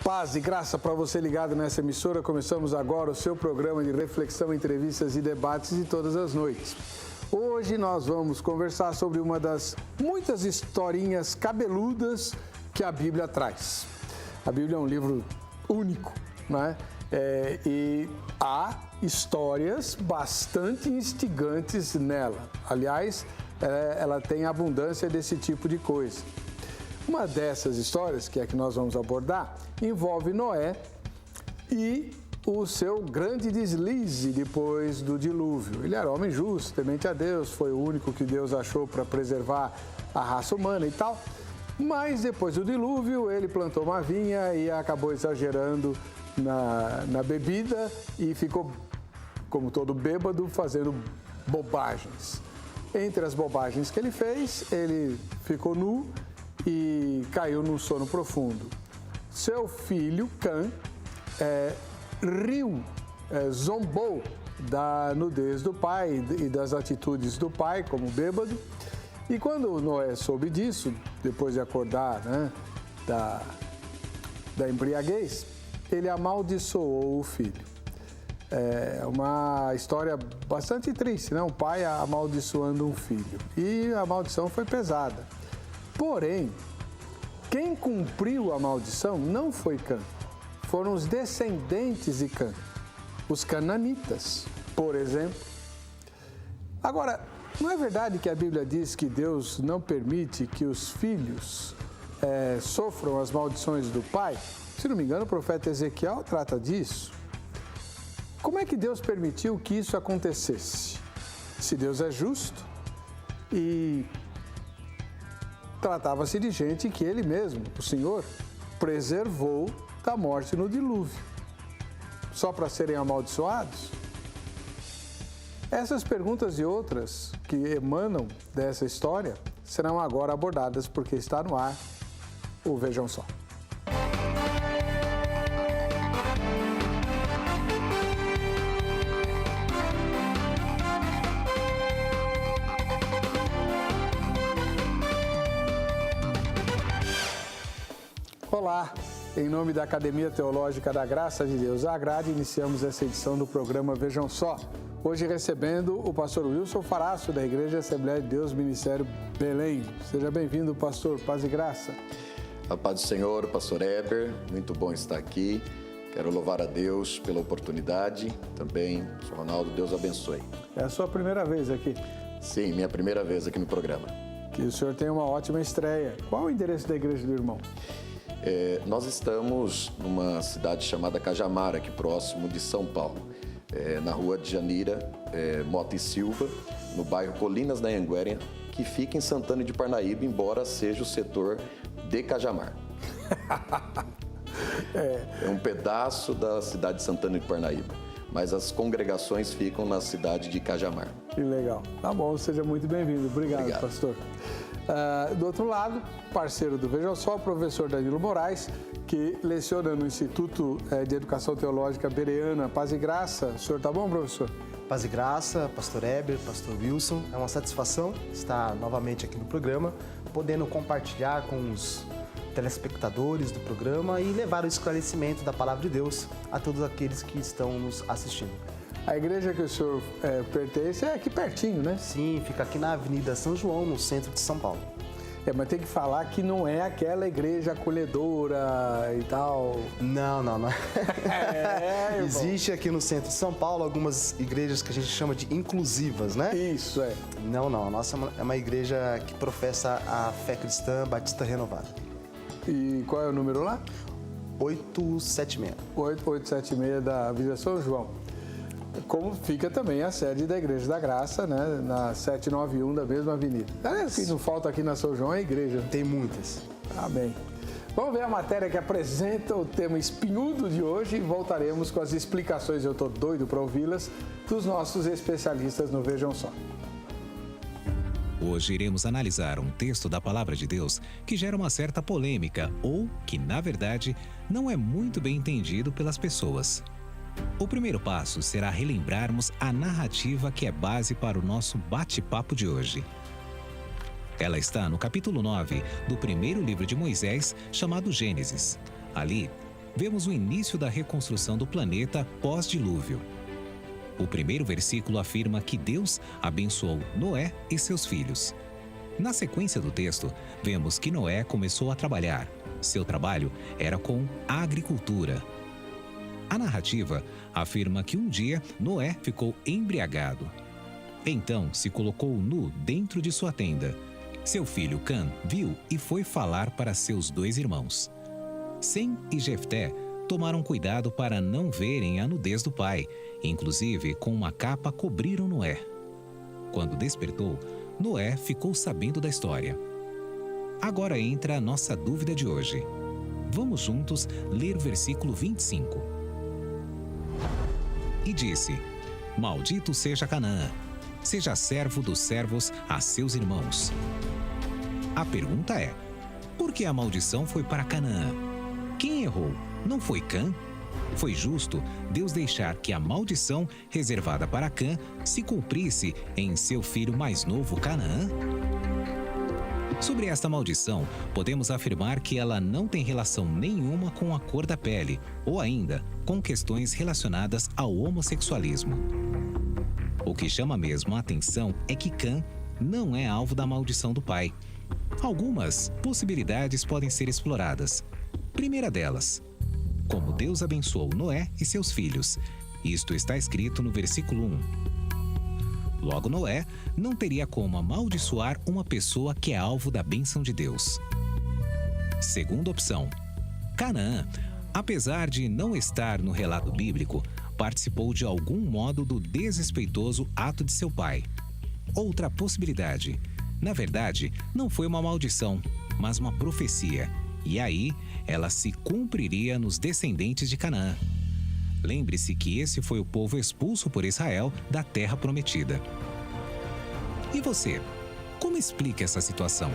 Paz e graça para você ligado nessa emissora. Começamos agora o seu programa de reflexão, entrevistas e debates de todas as noites. Hoje nós vamos conversar sobre uma das muitas historinhas cabeludas que a Bíblia traz. A Bíblia é um livro único, né? E há histórias bastante instigantes nela. Aliás, ela tem abundância desse tipo de coisa. Uma dessas histórias, que é a que nós vamos abordar, envolve Noé e o seu grande deslize depois do dilúvio. Ele era homem justo, temente a Deus, foi o único que Deus achou para preservar a raça humana e tal. Mas depois do dilúvio, ele plantou uma vinha e acabou exagerando na bebida e ficou, como todo bêbado, fazendo bobagens. Entre as bobagens que ele fez, ele ficou nu e caiu num sono profundo. Seu filho, Cã, riu, zombou da nudez do pai e das atitudes do pai como bêbado. E quando Noé soube disso, depois de acordar, né, da embriaguez, ele amaldiçoou o filho. É uma história bastante triste, né? Um pai amaldiçoando um filho. E a maldição foi pesada. Porém, quem cumpriu a maldição não foi Cã. Foram os descendentes de Cã, os cananitas, por exemplo. Agora, não é verdade que a Bíblia diz que Deus não permite que os filhos sofram as maldições do pai? Se não me engano, o profeta Ezequiel trata disso. Como é que Deus permitiu que isso acontecesse? Se Deus é justo e tratava-se de gente que ele mesmo, o Senhor, preservou da morte no dilúvio, só para serem amaldiçoados? Essas perguntas e outras que emanam dessa história serão agora abordadas porque está no ar o Vejam Só. Olá, em nome da Academia Teológica da Graça de Deus, a Grade, iniciamos essa edição do programa Vejam Só. Hoje recebendo o pastor Wilson Faraço, da Igreja Assembleia de Deus, Ministério Belém. Seja bem-vindo, pastor. Paz e graça. A paz do Senhor, pastor Heber, muito bom estar aqui. Quero louvar a Deus pela oportunidade. Também, pastor Ronaldo, Deus abençoe. É a sua primeira vez aqui? Sim, minha primeira vez aqui no programa. Que o senhor tenha uma ótima estreia. Qual o endereço da Igreja do Irmão? Nós estamos numa cidade chamada Cajamar, aqui próximo de São Paulo, na rua de Janira, Mota e Silva, no bairro Colinas da Anhanguera, que fica em Santana de Parnaíba, embora seja o setor de Cajamar. É um pedaço da cidade de Santana de Parnaíba, mas as congregações ficam na cidade de Cajamar. Que legal. Tá bom, seja muito bem-vindo. Obrigado, pastor. Do outro lado, parceiro do Vejam Só, o professor Danilo Moraes, que leciona no Instituto de Educação Teológica Bereana. Paz e graça. O senhor tá bom, professor? Paz e graça, pastor Heber, pastor Wilson. É uma satisfação estar novamente aqui no programa, podendo compartilhar com os telespectadores do programa e levar o esclarecimento da Palavra de Deus a todos aqueles que estão nos assistindo. A igreja que o senhor pertence é aqui pertinho, né? Sim, fica aqui na Avenida São João, no centro de São Paulo. Mas tem que falar que não é aquela igreja acolhedora e tal. Não. Existe aqui no centro de São Paulo algumas igrejas que a gente chama de inclusivas, né? Isso, Não. A nossa é uma igreja que professa a fé cristã batista renovada. E qual é o número lá? 876. 876 da Avenida São João. Como fica também a sede da Igreja da Graça, né, na 791 da mesma avenida. O que não falta aqui na São João é a igreja. Tem muitas. Amém. Vamos ver a matéria que apresenta o tema espinhudo de hoje e voltaremos com as explicações, eu estou doido para ouvi-las, dos nossos especialistas no Vejam Só. Hoje iremos analisar um texto da Palavra de Deus que gera uma certa polêmica ou que, na verdade, não é muito bem entendido pelas pessoas. O primeiro passo será relembrarmos a narrativa que é base para o nosso bate-papo de hoje. Ela está no capítulo 9 do primeiro livro de Moisés, chamado Gênesis. Ali, vemos o início da reconstrução do planeta pós-dilúvio. O primeiro versículo afirma que Deus abençoou Noé e seus filhos. Na sequência do texto, vemos que Noé começou a trabalhar. Seu trabalho era com a agricultura. A narrativa afirma que um dia Noé ficou embriagado. Então se colocou nu dentro de sua tenda. Seu filho Cã viu e foi falar para seus 2 irmãos. Sem e Jefté tomaram cuidado para não verem a nudez do pai. Inclusive, com uma capa cobriram Noé. Quando despertou, Noé ficou sabendo da história. Agora entra a nossa dúvida de hoje. Vamos juntos ler o versículo 25. E disse: Maldito seja Canaã, seja servo dos servos a seus irmãos. A pergunta é: por que a maldição foi para Canaã? Quem errou? Não foi Cã? Foi justo Deus deixar que a maldição reservada para Cã se cumprisse em seu filho mais novo, Canaã? Sobre esta maldição, podemos afirmar que ela não tem relação nenhuma com a cor da pele, ou ainda com questões relacionadas ao homossexualismo. O que chama mesmo a atenção é que Cã não é alvo da maldição do pai. Algumas possibilidades podem ser exploradas. Primeira delas: como Deus abençoou Noé e seus filhos. Isto está escrito no versículo 1. Logo, Noé não teria como amaldiçoar uma pessoa que é alvo da bênção de Deus. Segunda opção: Canaã, apesar de não estar no relato bíblico, participou de algum modo do desrespeitoso ato de seu pai. Outra possibilidade: na verdade, não foi uma maldição, mas uma profecia. E aí, ela se cumpriria nos descendentes de Canaã. Lembre-se que esse foi o povo expulso por Israel da terra prometida. E você, como explica essa situação?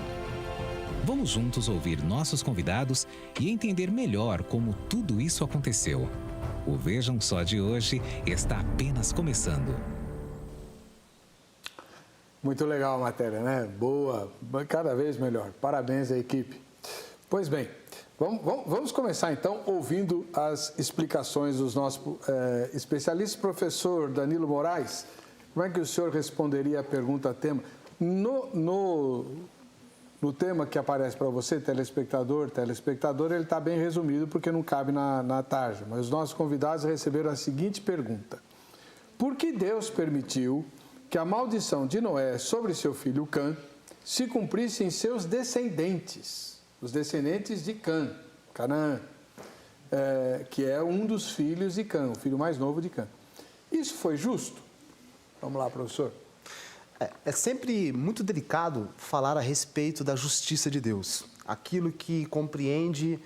Vamos juntos ouvir nossos convidados e entender melhor como tudo isso aconteceu. O Vejam Só de hoje está apenas começando. Muito legal a matéria, né? Boa, cada vez melhor. Parabéns à equipe. Pois bem, vamos começar então ouvindo as explicações dos nossos especialistas. Professor Danilo Moraes, como é que o senhor responderia a pergunta tema? No tema que aparece para você, telespectador, ele está bem resumido porque não cabe na tarja. Mas os nossos convidados receberam a seguinte pergunta: por que Deus permitiu que a maldição de Noé sobre seu filho Cã se cumprisse em seus descendentes? Os descendentes de Canaã, que é um dos filhos de Cã, o filho mais novo de Cã. Isso foi justo? Vamos lá, professor. É sempre muito delicado falar a respeito da justiça de Deus. Aquilo que compreende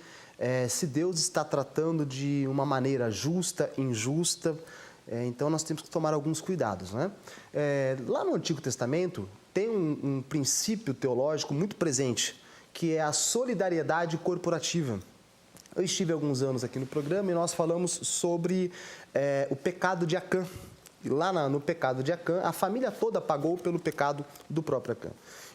se Deus está tratando de uma maneira justa, injusta. Então, nós temos que tomar alguns cuidados, né? Lá no Antigo Testamento, tem um princípio teológico muito presente, que é a solidariedade corporativa. Eu estive há alguns anos aqui no programa e nós falamos sobre o pecado de Acã. E lá no pecado de Acã, a família toda pagou pelo pecado do próprio Acã.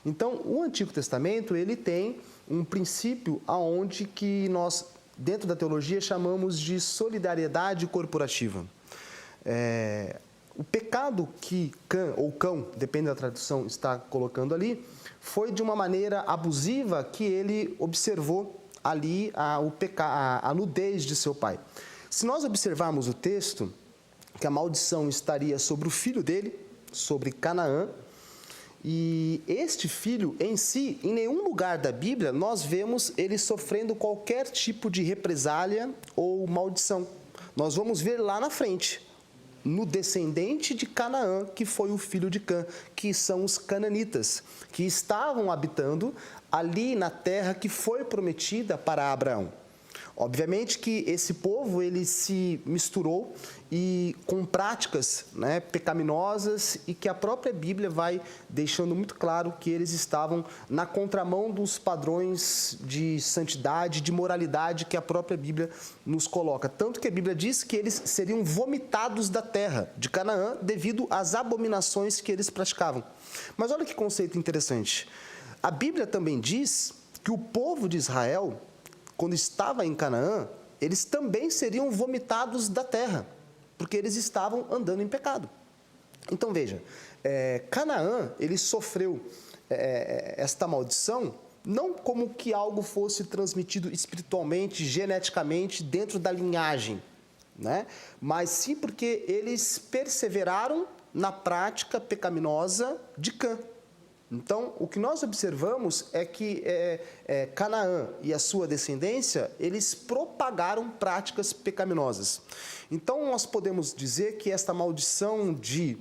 Então, o Antigo Testamento, ele tem um princípio aonde que nós, dentro da teologia, chamamos de solidariedade corporativa. O pecado que Cã, ou Cão, depende da tradução, está colocando ali, foi de uma maneira abusiva que ele observou ali a nudez de seu pai. Se nós observarmos o texto, que a maldição estaria sobre o filho dele, sobre Canaã, e este filho em si, em nenhum lugar da Bíblia, nós vemos ele sofrendo qualquer tipo de represália ou maldição. Nós vamos ver lá na frente, no descendente de Canaã, que foi o filho de Cã, que são os cananitas, que estavam habitando ali na terra que foi prometida para Abraão. Obviamente que esse povo ele se misturou e com práticas, né, pecaminosas, e que a própria Bíblia vai deixando muito claro que eles estavam na contramão dos padrões de santidade, de moralidade que a própria Bíblia nos coloca. Tanto que a Bíblia diz que eles seriam vomitados da terra de Canaã devido às abominações que eles praticavam. Mas olha que conceito interessante. A Bíblia também diz que o povo de Israel, quando estava em Canaã, eles também seriam vomitados da terra, porque eles estavam andando em pecado. Então, veja, Canaã, ele sofreu esta maldição não como que algo fosse transmitido espiritualmente, geneticamente, dentro da linhagem, né? Mas sim porque eles perseveraram na prática pecaminosa de Cã. Então, o que nós observamos é que Canaã e a sua descendência, eles propagaram práticas pecaminosas. Então, nós podemos dizer que esta maldição de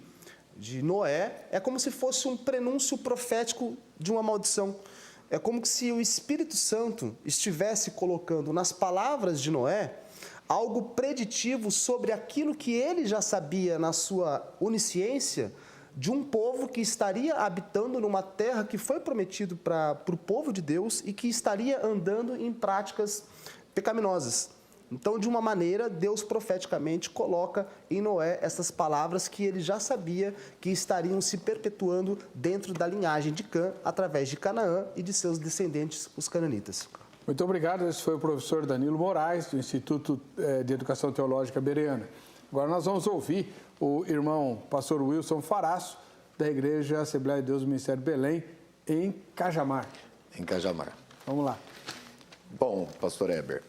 Noé é como se fosse um prenúncio profético de uma maldição. É como se o Espírito Santo estivesse colocando nas palavras de Noé algo preditivo sobre aquilo que ele já sabia na sua onisciência de um povo que estaria habitando numa terra que foi prometido para o povo de Deus e que estaria andando em práticas pecaminosas. Então, de uma maneira, Deus profeticamente coloca em Noé essas palavras que ele já sabia que estariam se perpetuando dentro da linhagem de Cã, através de Canaã e de seus descendentes, os cananitas. Muito obrigado. Esse foi o professor Danilo Moraes, do Instituto de Educação Teológica Bereana. Agora nós vamos ouvir o irmão pastor Wilson Faraço, da Igreja Assembleia de Deus do Ministério Belém, em Cajamar. Em Cajamar. Vamos lá. Bom, pastor Heber,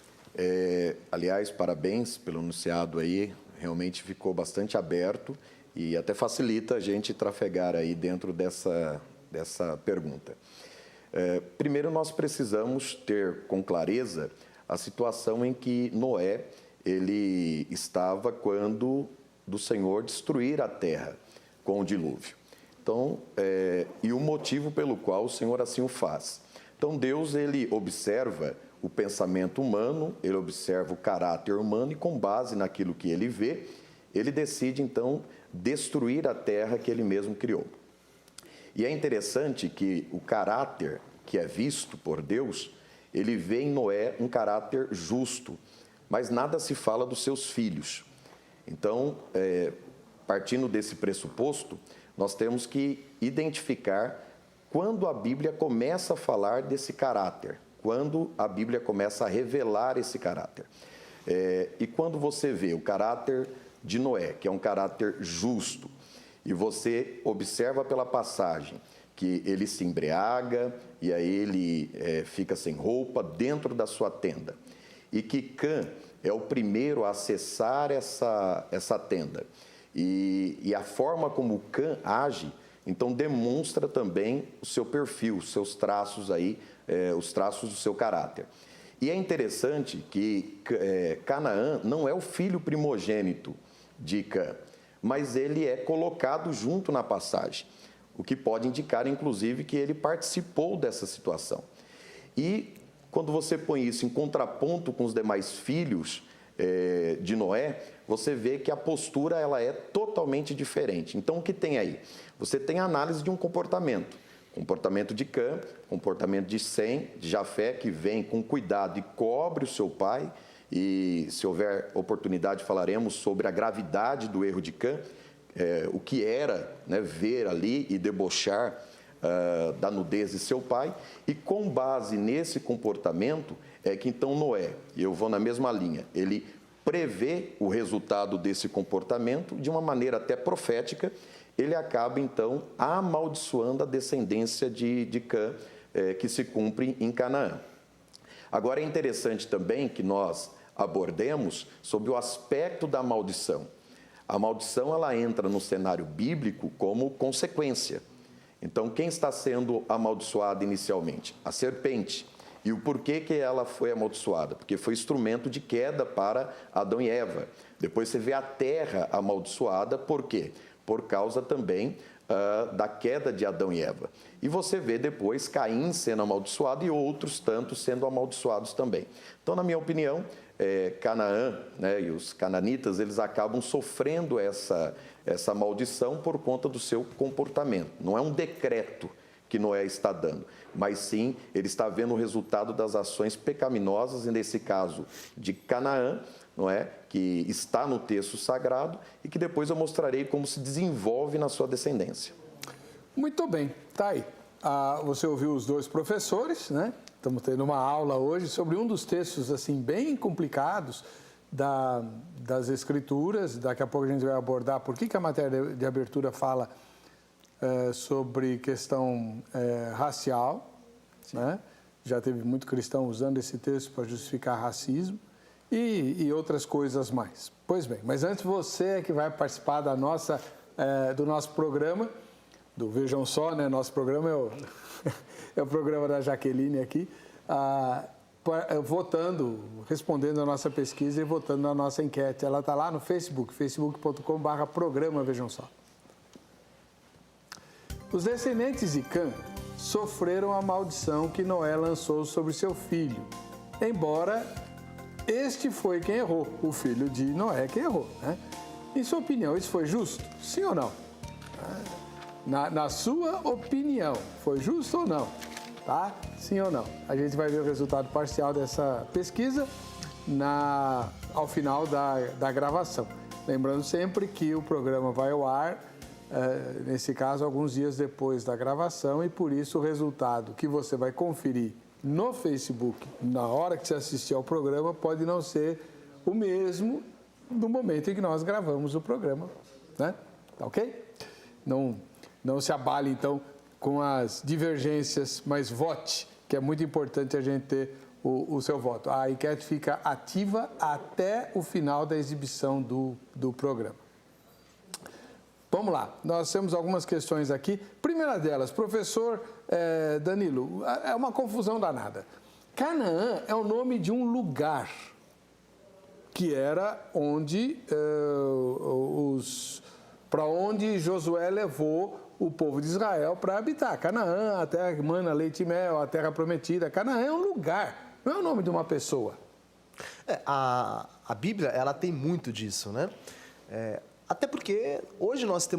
aliás, parabéns pelo anunciado aí, realmente ficou bastante aberto e até facilita a gente trafegar aí dentro dessa pergunta. Primeiro, nós precisamos ter com clareza a situação em que Noé ele estava quando do Senhor destruir a terra com o dilúvio. Então, e o motivo pelo qual o Senhor assim o faz. Então, Deus ele observa o pensamento humano, ele observa o caráter humano e, com base naquilo que ele vê, ele decide, então, destruir a terra que ele mesmo criou. E é interessante que o caráter que é visto por Deus, ele vê em Noé um caráter justo, mas nada se fala dos seus filhos. Então, partindo desse pressuposto, nós temos que identificar quando a Bíblia começa a falar desse caráter, quando a Bíblia começa a revelar esse caráter. E quando você vê o caráter de Noé, que é um caráter justo, e você observa pela passagem que ele se embriaga e aí ele fica sem roupa dentro da sua tenda, e que Cã é o primeiro a acessar essa tenda, e a forma como Cã age, então demonstra também o seu perfil, os seus traços aí, os traços do seu caráter. E é interessante que Canaã não é o filho primogênito de Cã, mas ele é colocado junto na passagem, o que pode indicar, inclusive, que ele participou dessa situação. E quando você põe isso em contraponto com os demais filhos de Noé, você vê que a postura ela é totalmente diferente. Então, o que tem aí? Você tem a análise de um comportamento de Cã, comportamento de Sem, de Jafé, que vem com cuidado e cobre o seu pai, e se houver oportunidade falaremos sobre a gravidade do erro de Cã, o que era, né, ver ali e debochar da nudez de seu pai, e com base nesse comportamento é que então Noé, e eu vou na mesma linha, ele prevê o resultado desse comportamento de uma maneira até profética, ele acaba então amaldiçoando a descendência de Cã, que se cumpre em Canaã. Agora é interessante também que nós abordemos sobre o aspecto da maldição. A maldição ela entra no cenário bíblico como consequência. Então, quem está sendo amaldiçoado inicialmente? A serpente. E o porquê que ela foi amaldiçoada? Porque foi instrumento de queda para Adão e Eva. Depois você vê a terra amaldiçoada, por quê? Por causa também da queda de Adão e Eva. E você vê depois Caim sendo amaldiçoado e outros tantos sendo amaldiçoados também. Então, na minha opinião, Canaã, né, e os cananitas, eles acabam sofrendo essa maldição por conta do seu comportamento. Não é um decreto que Noé está dando, mas sim, ele está vendo o resultado das ações pecaminosas, e nesse caso de Canaã, não é? Que está no texto sagrado e que depois eu mostrarei como se desenvolve na sua descendência. Muito bem, tá aí. Você ouviu os dois professores, né? estamos tendo uma aula hoje sobre um dos textos assim bem complicados das Escrituras. Daqui a pouco a gente vai abordar por que a matéria de abertura fala sobre questão racial, né? Já teve muito cristão usando esse texto para justificar racismo e outras coisas mais. Pois bem, mas antes você é que vai participar do nosso programa, do Vejam Só, né? Nosso programa é o programa da Jaqueline aqui, votando, respondendo a nossa pesquisa e votando na nossa enquete. Ela está lá no Facebook, facebook.com/programa Vejam Só. Os descendentes de Cã sofreram a maldição que Noé lançou sobre seu filho, embora este foi quem errou, o filho de Noé quem errou, né? Em sua opinião, isso foi justo? Sim ou não? Na sua opinião, foi justo ou não? Tá? Sim ou não? A gente vai ver o resultado parcial dessa pesquisa ao final da gravação. Lembrando sempre que o programa vai ao ar, nesse caso, alguns dias depois da gravação, e por isso o resultado que você vai conferir no Facebook, na hora que você assistir ao programa, pode não ser o mesmo no momento em que nós gravamos o programa, né? Tá ok? Não se abale, então, com as divergências, mas vote, que é muito importante a gente ter o seu voto. A enquete fica ativa até o final da exibição do programa. Vamos lá, nós temos algumas questões aqui. Primeira delas, professor Danilo, é uma confusão danada. Canaã é o nome de um lugar que era onde para onde Josué levou o povo de Israel para habitar. Canaã, a terra que mana leite e mel, a terra prometida. Canaã é um lugar, não é o nome de uma pessoa. A Bíblia, ela tem muito disso, né? Até porque hoje nós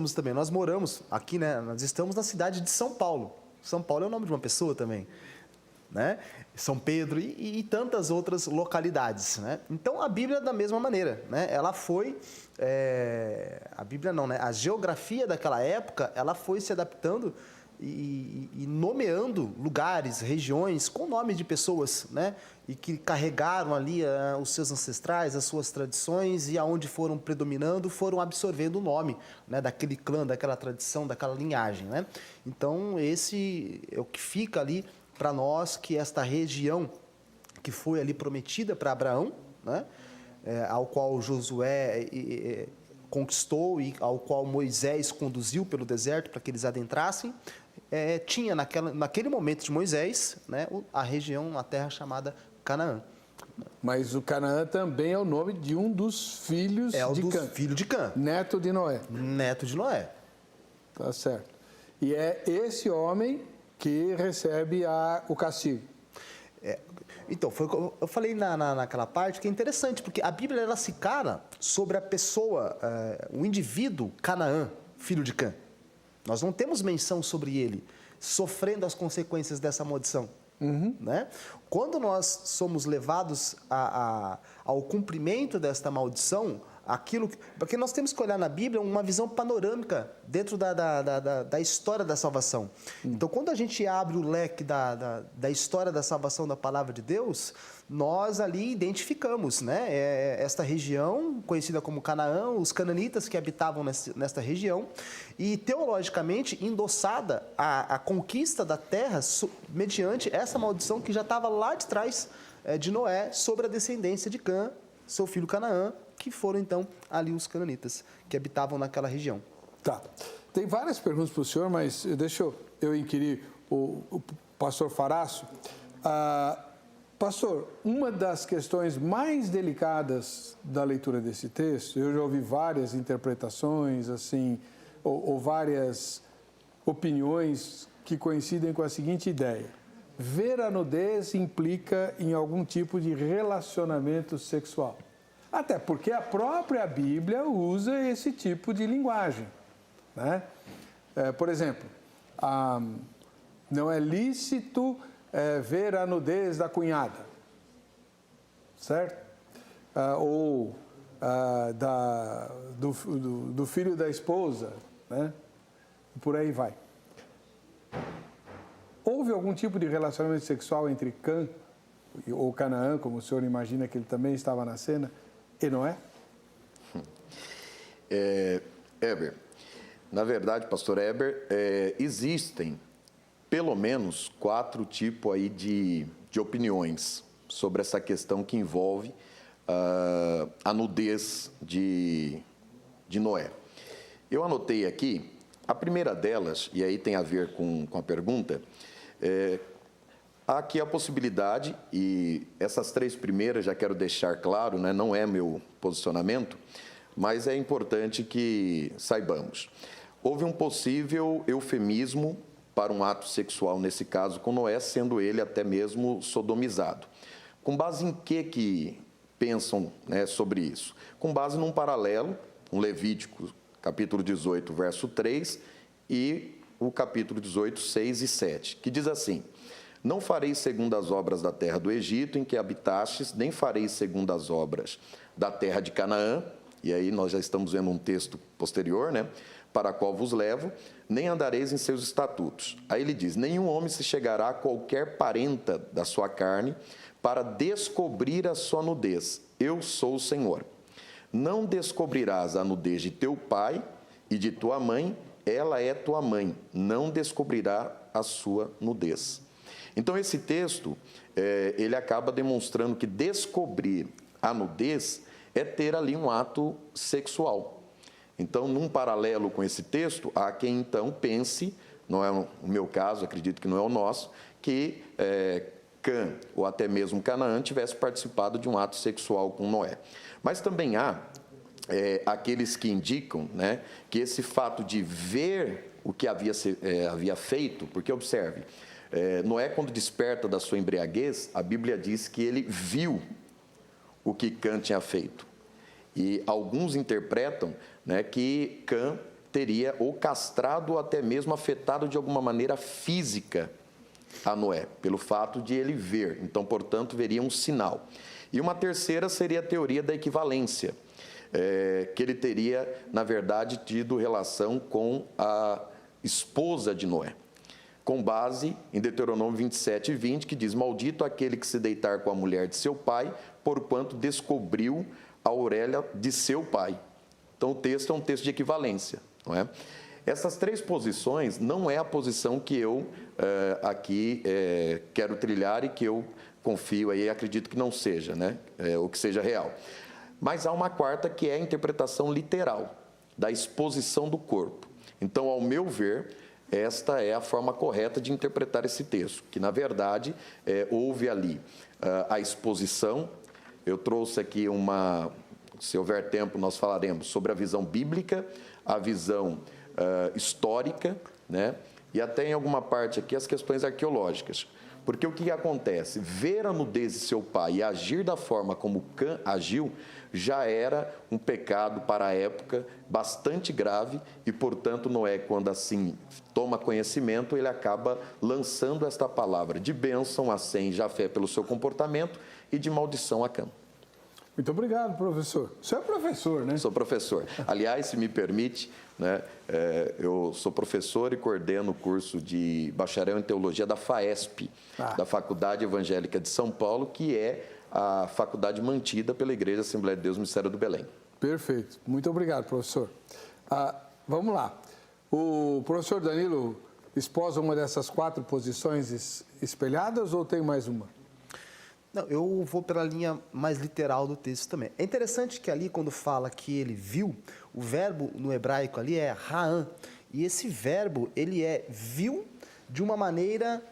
moramos aqui, né? Nós estamos na cidade de São Paulo. São Paulo é o nome de uma pessoa também, né? São Pedro e tantas outras localidades, né? Então a Bíblia da mesma maneira, né? Ela foi a Bíblia não, né? A geografia daquela época, ela foi se adaptando e nomeando lugares, regiões com nome de pessoas, né? E que carregaram ali os seus ancestrais, as suas tradições, e aonde foram predominando, foram absorvendo o nome, né? Daquele clã, daquela tradição, daquela linhagem, né? Então esse é o que fica ali para nós, que esta região que foi ali prometida para Abraão, né? Ao qual Josué conquistou e ao qual Moisés conduziu pelo deserto para que eles adentrassem, tinha naquele momento de Moisés, né, a região, a terra chamada Canaã. Mas o Canaã também é o nome de um dos filhos de Cã. Filho de Cã. Neto de Noé. Neto de Noé. Tá certo. E é esse homem que recebe o castigo. Então, foi o que eu falei naquela parte, que é interessante, porque a Bíblia ela se cara sobre a pessoa, o indivíduo Canaã, filho de Cã. Nós não temos menção sobre ele sofrendo as consequências dessa maldição. Né? Quando nós somos levados ao cumprimento desta maldição, porque nós temos que olhar na Bíblia uma visão panorâmica dentro da história da salvação. Então, quando a gente abre o leque da história da salvação da palavra de Deus, nós ali identificamos, né, esta região conhecida como Canaã, os cananitas que habitavam nesta região, e teologicamente endossada a conquista da terra mediante essa maldição que já estava lá de trás de Noé sobre a descendência de Cã, seu filho Canaã, que foram então ali os cananitas que habitavam naquela região. Tá. Tem várias perguntas para o senhor, mas deixa eu inquirir o pastor Faraço. Pastor, uma das questões mais delicadas da leitura desse texto, eu já ouvi várias interpretações, assim, ou várias opiniões que coincidem com a seguinte ideia: ver a nudez implica em algum tipo de relacionamento sexual. Até porque a própria Bíblia usa esse tipo de linguagem, né? Por exemplo, não é lícito ver a nudez da cunhada, certo? Ou do filho da esposa, né? Por aí vai. houve algum tipo de relacionamento sexual entre Cã ou Canaã, como o senhor imagina que ele também estava na cena, e Noé? Heber, na verdade, pastor Heber, existem pelo menos 4 tipos aí de opiniões sobre essa questão que envolve a nudez de Noé. Eu anotei aqui, a primeira delas, e aí tem a ver com a pergunta, há aqui a possibilidade, e essas 3 primeiras já quero deixar claro, né, não é meu posicionamento, mas é importante que saibamos. Houve um possível eufemismo para um ato sexual, nesse caso com Noé, sendo ele até mesmo sodomizado. Com base em que pensam, né, sobre isso? Com base num paralelo, um Levítico, capítulo 18, verso 3, e o capítulo 18, 6 e 7, que diz assim: não farei segundo as obras da terra do Egito, em que habitastes, nem farei segundo as obras da terra de Canaã, e aí nós já estamos vendo um texto posterior, né? Para a qual vos levo, nem andareis em seus estatutos. Aí ele diz: nenhum homem se chegará a qualquer parenta da sua carne para descobrir a sua nudez. Eu sou o Senhor. Não descobrirás a nudez de teu pai e de tua mãe, ela é tua mãe. Não descobrirá a sua nudez. Então, esse texto, ele acaba demonstrando que descobrir a nudez é ter ali um ato sexual. Então, num paralelo com esse texto, há quem então pense, não é o meu caso, acredito que não é o nosso, que Cã, ou até mesmo Canaã, tivesse participado de um ato sexual com Noé. Mas também há aqueles que indicam, né, que esse fato de ver o que havia feito, porque observe, Noé, quando desperta da sua embriaguez, a Bíblia diz que ele viu o que Cã tinha feito. E alguns interpretam, né, que Cã teria ou castrado ou até mesmo afetado de alguma maneira física a Noé, pelo fato de ele ver. Então, portanto, veria um sinal. E uma terceira seria a teoria da equivalência, que ele teria, na verdade, tido relação com a esposa de Noé, com base em Deuteronômio 27 e 20, que diz: maldito aquele que se deitar com a mulher de seu pai, porquanto descobriu a orelha de seu pai. Então, o texto é um texto de equivalência, não é? Essas 3 posições não é a posição que eu aqui quero trilhar e que eu confio aí, acredito que não seja, né? Ou que seja real. Mas há uma quarta, que é a interpretação literal da exposição do corpo. Então, ao meu ver, esta é a forma correta de interpretar esse texto, que, na verdade, houve ali a exposição. Eu trouxe aqui se houver tempo, nós falaremos sobre a visão bíblica, a visão histórica, né? E até em alguma parte aqui as questões arqueológicas. Porque o que acontece? Ver a nudez de seu pai e agir da forma como Cã agiu já era um pecado para a época bastante grave e, portanto, Noé, quando assim toma conhecimento, ele acaba lançando esta palavra de bênção a Sem e Jafé pelo seu comportamento e de maldição a Cã. Muito obrigado, professor. O senhor é professor, né? Sou professor. Aliás, se me permite, né, eu sou professor e coordeno o curso de bacharel em teologia da FAESP, da Faculdade Evangélica de São Paulo, que é a faculdade mantida pela Igreja Assembleia de Deus Mistério do Belém. Perfeito. Muito obrigado, professor. Vamos lá. O professor Danilo esposa uma dessas 4 posições espelhadas ou tem mais uma? Não, eu vou pela linha mais literal do texto também. É interessante que ali, quando fala que ele viu, o verbo no hebraico ali é ra'an. E esse verbo, ele viu de uma maneira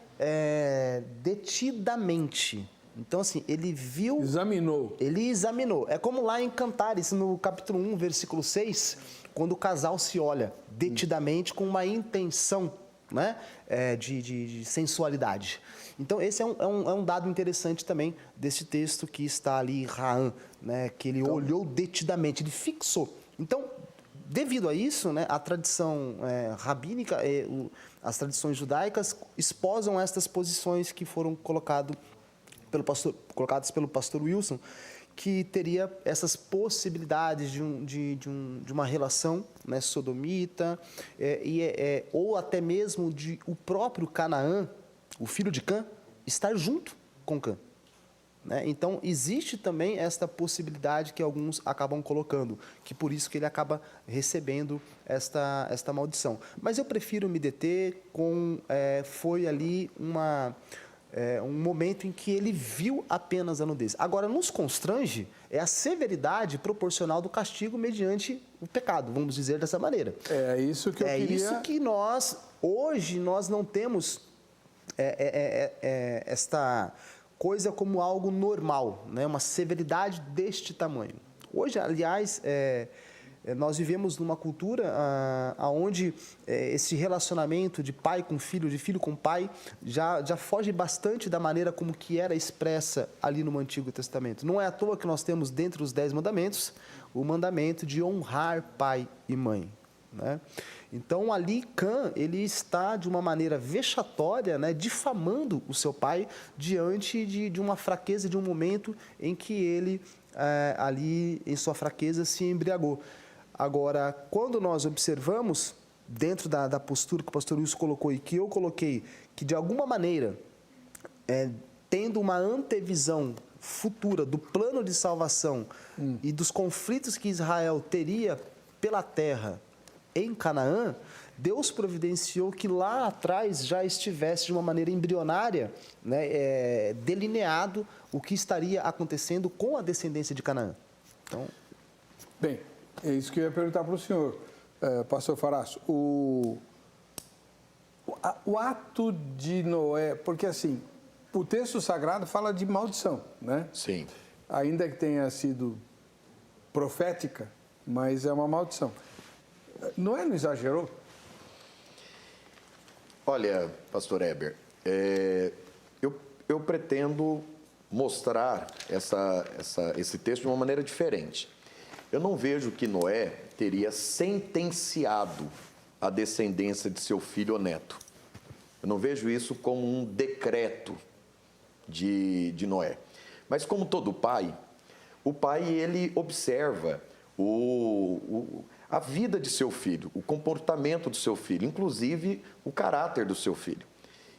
detidamente. Então, assim, ele viu... Examinou. Ele examinou. É como lá em Cantares, no capítulo 1, versículo 6, quando o casal se olha detidamente com uma intenção, né, de sensualidade. Então, esse é um dado interessante também desse texto que está ali, Ra'an, né, que ele olhou detidamente, ele fixou. Então, devido a isso, né, a tradição rabínica, as tradições judaicas esposam estas posições que foram colocadas pelo pastor Wilson, que teria essas possibilidades de uma relação, né, sodomita, ou até mesmo de o próprio Canaã o filho de Cã, estar junto com Cã. Né? Então, existe também esta possibilidade que alguns acabam colocando, que por isso que ele acaba recebendo esta maldição. Mas eu prefiro me deter com... foi ali um momento em que ele viu apenas a nudez. Agora, nos constrange é a severidade proporcional do castigo mediante o pecado, vamos dizer dessa maneira. É isso que eu queria... É isso que hoje, nós não temos esta coisa como algo normal, né? Uma severidade deste tamanho. Hoje, aliás, nós vivemos numa cultura onde esse relacionamento de pai com filho, de filho com pai, já foge bastante da maneira como que era expressa ali no Antigo Testamento. Não é à toa que nós temos, dentre os 10 mandamentos, o mandamento de honrar pai e mãe. Né? Então, ali, Cã, ele está, de uma maneira vexatória, né, difamando o seu pai diante de uma fraqueza, de um momento em que ele, ali, em sua fraqueza, se embriagou. Agora, quando nós observamos, dentro da postura que o pastor Wilson colocou e que eu coloquei, que, de alguma maneira, tendo uma antevisão futura do plano de salvação e dos conflitos que Israel teria pela terra, em Canaã, Deus providenciou que lá atrás já estivesse de uma maneira embrionária, né, delineado o que estaria acontecendo com a descendência de Canaã. Então... Bem, é isso que eu ia perguntar para o senhor, pastor Faraço. O ato de Noé, porque assim, o texto sagrado fala de maldição, né? Sim. Ainda que tenha sido profética, mas é uma maldição. Noé não exagerou? Olha, pastor Heber, eu pretendo mostrar esse texto de uma maneira diferente. Eu não vejo que Noé teria sentenciado a descendência de seu filho ou neto. Eu não vejo isso como um decreto de Noé. Mas como todo pai, o pai ele observa a vida de seu filho, o comportamento do seu filho, inclusive o caráter do seu filho.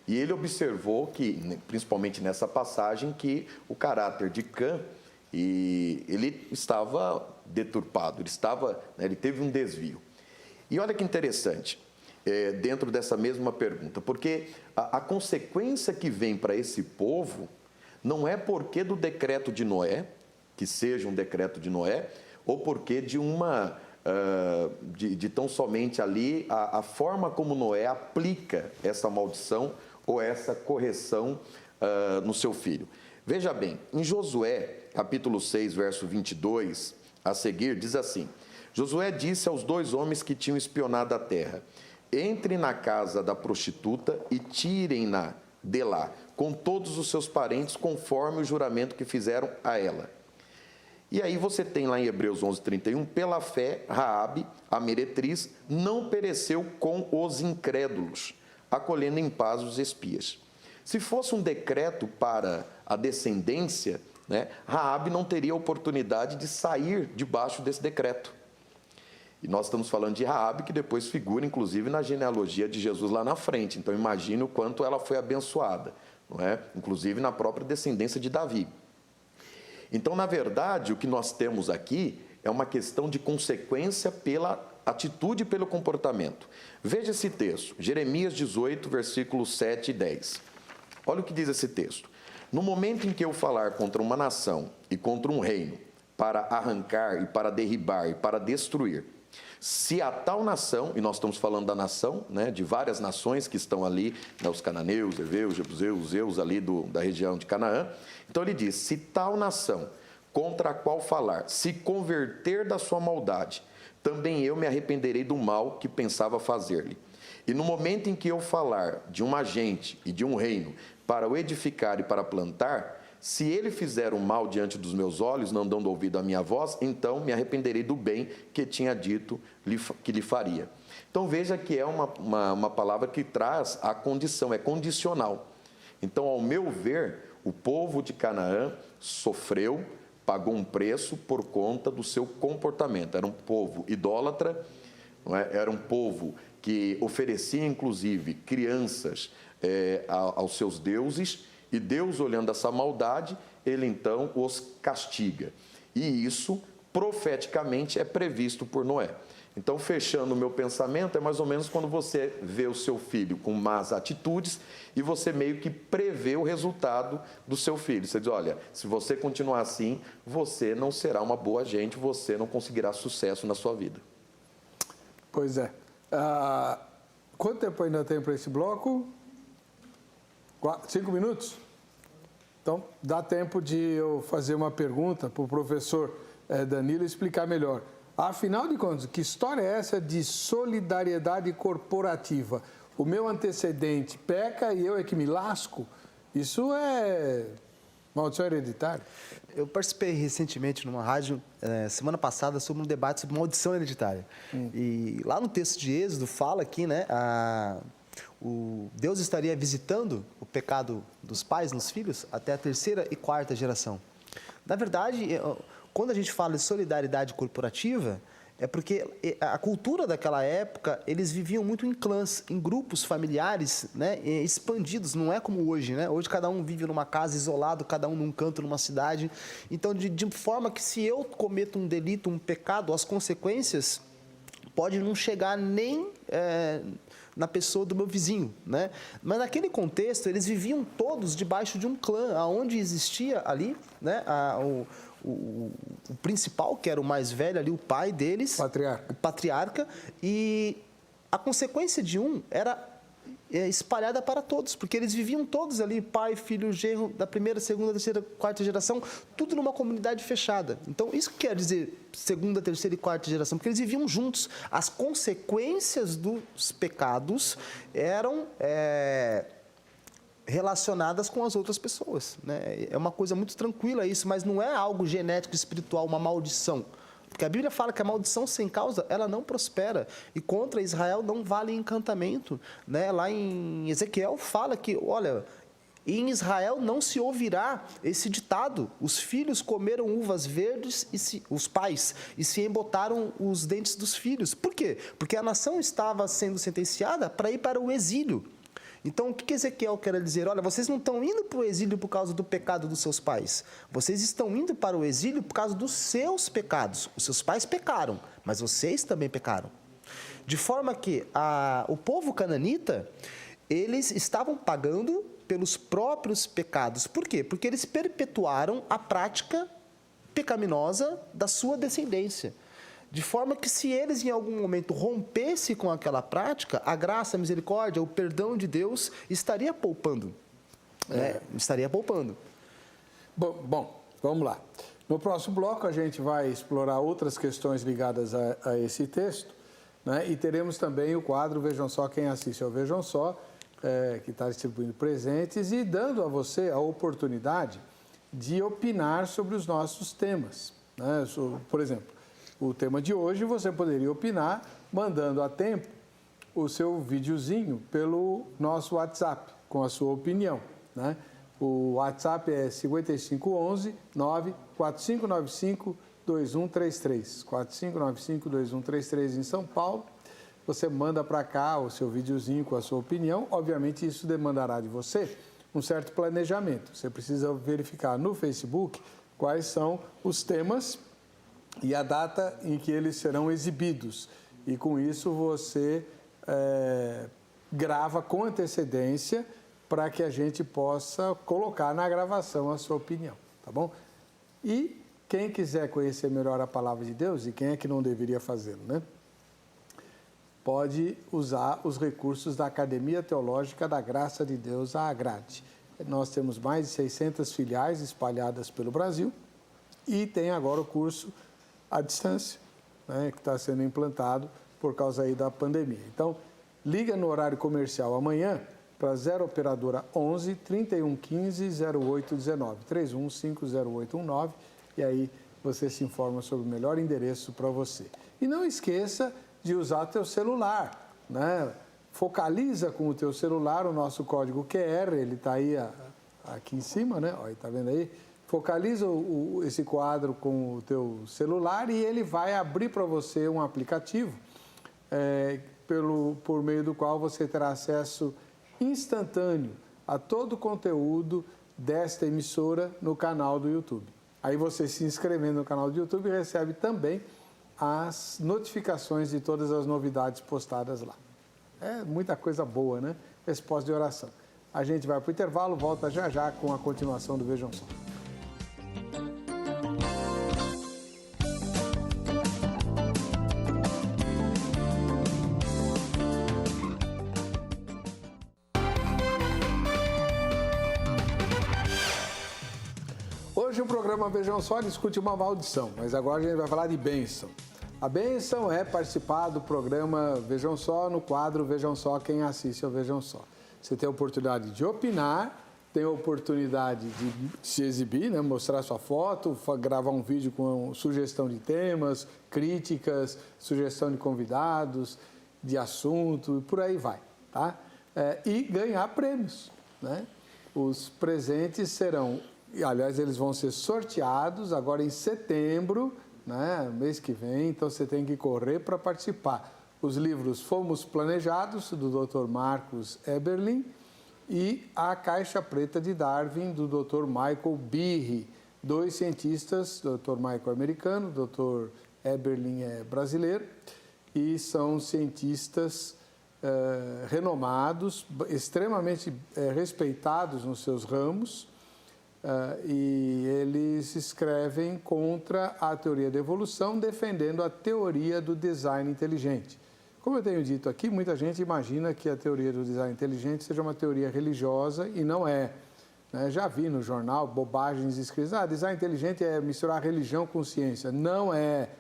E ele observou que, principalmente nessa passagem, que o caráter de Cã, ele estava deturpado, ele teve um desvio. E olha que interessante, dentro dessa mesma pergunta, porque a consequência que vem para esse povo não é porque do decreto de Noé, que seja um decreto de Noé, ou porque de tão somente ali a forma como Noé aplica essa maldição ou essa correção no seu filho. Veja bem, em Josué, capítulo 6, verso 22, a seguir, diz assim: Josué disse aos 2 homens que tinham espionado a terra: entrem na casa da prostituta e tirem-na de lá, com todos os seus parentes, conforme o juramento que fizeram a ela. E aí você tem lá em Hebreus 11:31, pela fé, Raabe, a meretriz, não pereceu com os incrédulos, acolhendo em paz os espias. Se fosse um decreto para a descendência, né, Raabe não teria oportunidade de sair debaixo desse decreto. E nós estamos falando de Raabe, que depois figura, inclusive, na genealogia de Jesus lá na frente. Então, imagine o quanto ela foi abençoada, não é? Inclusive na própria descendência de Davi. Então, na verdade, o que nós temos aqui é uma questão de consequência pela atitude e pelo comportamento. Veja esse texto, Jeremias 18, versículos 7 e 10. Olha o que diz esse texto. No momento em que eu falar contra uma nação e contra um reino, para arrancar e para derribar e para destruir, se a tal nação, e nós estamos falando da nação, né, de várias nações que estão ali, né, os cananeus, heveus, jebuseus, os zeus ali da região de Canaã. Então ele diz, se tal nação contra a qual falar se converter da sua maldade, também eu me arrependerei do mal que pensava fazer-lhe. E no momento em que eu falar de uma gente e de um reino para o edificar e para plantar, se ele fizer o mal diante dos meus olhos, não dando ouvido à minha voz, então me arrependerei do bem que tinha dito que lhe faria. Então veja que é uma palavra que traz a condição, é condicional. Então, ao meu ver, o povo de Canaã sofreu, pagou um preço por conta do seu comportamento. Era um povo idólatra, não é? Era um povo que oferecia, inclusive, crianças aos seus deuses, e Deus, olhando essa maldade, ele então os castiga. E isso, profeticamente, é previsto por Noé. Então, fechando o meu pensamento, é mais ou menos quando você vê o seu filho com más atitudes e você meio que prevê o resultado do seu filho. Você diz, olha, se você continuar assim, você não será uma boa gente, você não conseguirá sucesso na sua vida. Pois é. Quanto tempo ainda tem para esse bloco? 5 minutos? Então, dá tempo de eu fazer uma pergunta para o professor Danilo explicar melhor. Afinal de contas, que história é essa de solidariedade corporativa? O meu antecedente peca e eu é que me lasco? Isso é maldição hereditária? Eu participei recentemente numa rádio, semana passada, sobre um debate sobre maldição hereditária. E lá no texto de Êxodo fala aqui, né, Deus estaria visitando o pecado dos pais nos filhos até a 3ª e 4ª geração. Na verdade, quando a gente fala de solidariedade corporativa, é porque a cultura daquela época, eles viviam muito em clãs, em grupos familiares, né, expandidos, não é como hoje, né? Hoje cada um vive numa casa isolado, cada um num canto, numa cidade. Então, de forma que se eu cometo um delito, um pecado, as consequências pode não chegar nem na pessoa do meu vizinho, né? Mas naquele contexto, eles viviam todos debaixo de um clã, onde existia ali, né, o principal, que era o mais velho ali, o pai deles, o patriarca, e a consequência de um era espalhada para todos, porque eles viviam todos ali, pai, filho, genro, da 1ª, 2ª, 3ª, 4ª geração, tudo numa comunidade fechada. Então, isso quer dizer 2ª, 3ª e 4ª geração, porque eles viviam juntos. As consequências dos pecados eram relacionadas com as outras pessoas, né? É uma coisa muito tranquila isso, mas não é algo genético, espiritual, uma maldição. Porque a Bíblia fala que a maldição sem causa, ela não prospera. E contra Israel não vale encantamento, né? Lá em Ezequiel fala que, olha, em Israel não se ouvirá esse ditado: os filhos comeram uvas verdes, os pais, e se embotaram os dentes dos filhos. Por quê? Porque a nação estava sendo sentenciada para ir para o exílio. Então, o que Ezequiel quer dizer? Olha, vocês não estão indo para o exílio por causa do pecado dos seus pais. Vocês estão indo para o exílio por causa dos seus pecados. Os seus pais pecaram, mas vocês também pecaram. De forma que o povo cananita, eles estavam pagando pelos próprios pecados. Por quê? Porque eles perpetuaram a prática pecaminosa da sua descendência. De forma que, se eles em algum momento rompessem com aquela prática, a graça, a misericórdia, o perdão de Deus estaria poupando. Estaria poupando. Bom, vamos lá. No próximo bloco, a gente vai explorar outras questões ligadas a esse texto, né? E teremos também o quadro Vejam Só, quem assiste ao Vejam Só, que está distribuindo presentes e dando a você a oportunidade de opinar sobre os nossos temas, né? Por exemplo, o tema de hoje você poderia opinar mandando a tempo o seu videozinho pelo nosso WhatsApp, com a sua opinião, né? O WhatsApp é 5511-94595-2133. 4595-2133 em São Paulo. Você manda para cá o seu videozinho com a sua opinião. Obviamente, isso demandará de você um certo planejamento. Você precisa verificar no Facebook quais são os temas e a data em que eles serão exibidos. E com isso você grava com antecedência para que a gente possa colocar na gravação a sua opinião, tá bom? E quem quiser conhecer melhor a palavra de Deus, e quem é que não deveria fazê-lo, né? Pode usar os recursos da Academia Teológica da Graça de Deus, a AGRADE. Nós temos mais de 600 filiais espalhadas pelo Brasil e tem agora o curso à distância, né, que está sendo implantado por causa aí da pandemia. Então, liga no horário comercial amanhã para 0 operadora 11 3115 0819 3150819 e aí você se informa sobre o melhor endereço para você. E não esqueça de usar teu celular, né? Focaliza com o teu celular o nosso código QR, ele está aí aqui em cima, né? Olha, tá vendo aí? Focaliza esse quadro com o teu celular e ele vai abrir para você um aplicativo por meio do qual você terá acesso instantâneo a todo o conteúdo desta emissora no canal do YouTube. Aí você se inscrevendo no canal do YouTube recebe também as notificações de todas as novidades postadas lá. É muita coisa boa, né? Resposta de oração. A gente vai para o intervalo, volta já já com a continuação do Vejam Só. Hoje o programa Vejam Só discute uma maldição, mas agora a gente vai falar de bênção. A bênção é participar do programa Vejam Só no quadro Vejam Só quem assiste ao Vejam Só. Você tem a oportunidade de opinar, tem a oportunidade de se exibir, né? Mostrar sua foto, gravar um vídeo com sugestão de temas, críticas, sugestão de convidados, de assunto e por aí vai, tá? E ganhar prêmios, né? Os presentes serão, aliás, eles vão ser sorteados agora em setembro, né? Mês que vem, então você tem que correr para participar. Os livros Fomos Planejados, do Dr. Marcos Eberlin, e A Caixa Preta de Darwin, do Dr. Michael Behe. Dois cientistas, Dr. Michael é americano, Dr. Eberlin é brasileiro, e são cientistas renomados, extremamente respeitados nos seus ramos, e eles escrevem contra a teoria da evolução, defendendo a teoria do design inteligente. Como eu tenho dito aqui, muita gente imagina que a teoria do design inteligente seja uma teoria religiosa e não é. Né? Já vi no jornal bobagens escritas, design inteligente é misturar religião com ciência. Não é.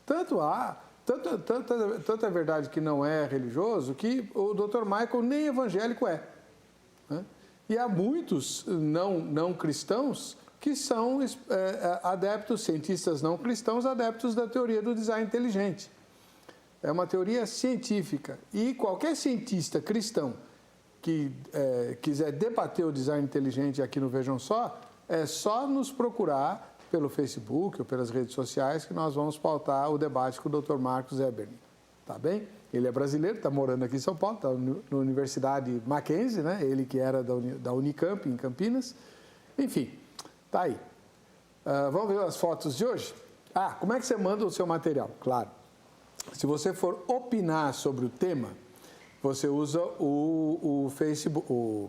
Tanto é verdade que não é religioso que o Dr. Michael nem evangélico é. Né? E há muitos não cristãos que são adeptos, cientistas não cristãos, adeptos da teoria do design inteligente. É uma teoria científica. E qualquer cientista cristão que quiser debater o design inteligente aqui no Vejam Só, é só nos procurar pelo Facebook ou pelas redes sociais que nós vamos pautar o debate com o Dr. Marcos Eberlin. Tá bem? Ele é brasileiro, está morando aqui em São Paulo, está na Universidade Mackenzie, né? Ele que era da Unicamp, em Campinas. Enfim, tá aí. Vamos ver as fotos de hoje? Como é que você manda o seu material? Claro. Se você for opinar sobre o tema, você usa o Facebook, o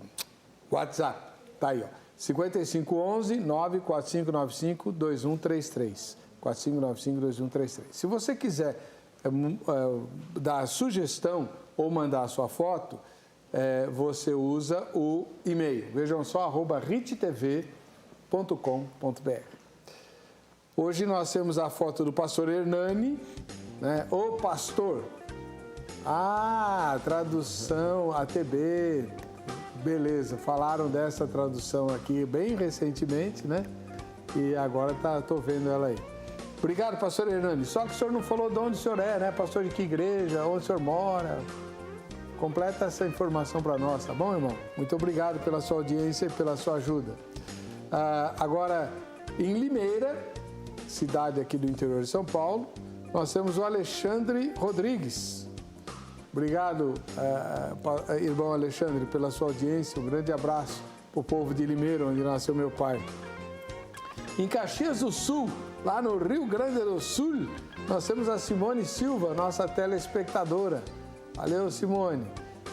WhatsApp. Tá aí, ó. 5511-94595-2133. 4595-2133. Se você quiser dar sugestão ou mandar a sua foto, você usa o e-mail, vejam só, @rittv.com.br. Hoje nós temos a foto do pastor Hernani, né? O pastor. Tradução ATB. Beleza, falaram dessa tradução aqui bem recentemente, né? E agora estou vendo ela aí. Obrigado, pastor Hernani. Só que o senhor não falou de onde o senhor é, né? Pastor de que igreja, onde o senhor mora. Completa essa informação para nós, tá bom, irmão? Muito obrigado pela sua audiência e pela sua ajuda. Agora, em Limeira, cidade aqui do interior de São Paulo, nós temos o Alexandre Rodrigues. Obrigado, irmão Alexandre, pela sua audiência. Um grande abraço para o povo de Limeira, onde nasceu meu pai. Em Caxias do Sul, lá no Rio Grande do Sul, nós temos a Simone Silva, nossa telespectadora. Valeu, Simone.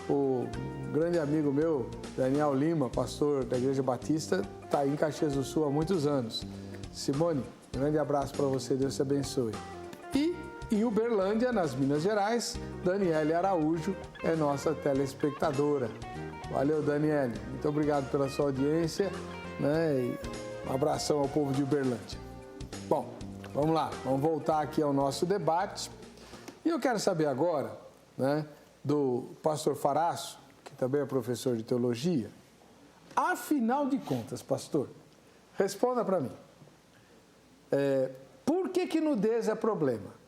O grande amigo meu, Daniel Lima, pastor da Igreja Batista, está em Caxias do Sul há muitos anos. Simone, um grande abraço para você, Deus te abençoe. E em Uberlândia, nas Minas Gerais, Daniele Araújo é nossa telespectadora. Valeu, Daniele. Muito obrigado pela sua audiência, né? E um abração ao povo de Uberlândia. Bom, vamos lá. Vamos voltar aqui ao nosso debate. E eu quero saber agora, né, do pastor Faraço, que também é professor de teologia. Afinal de contas, pastor, responda para mim. Por que nudez é problema?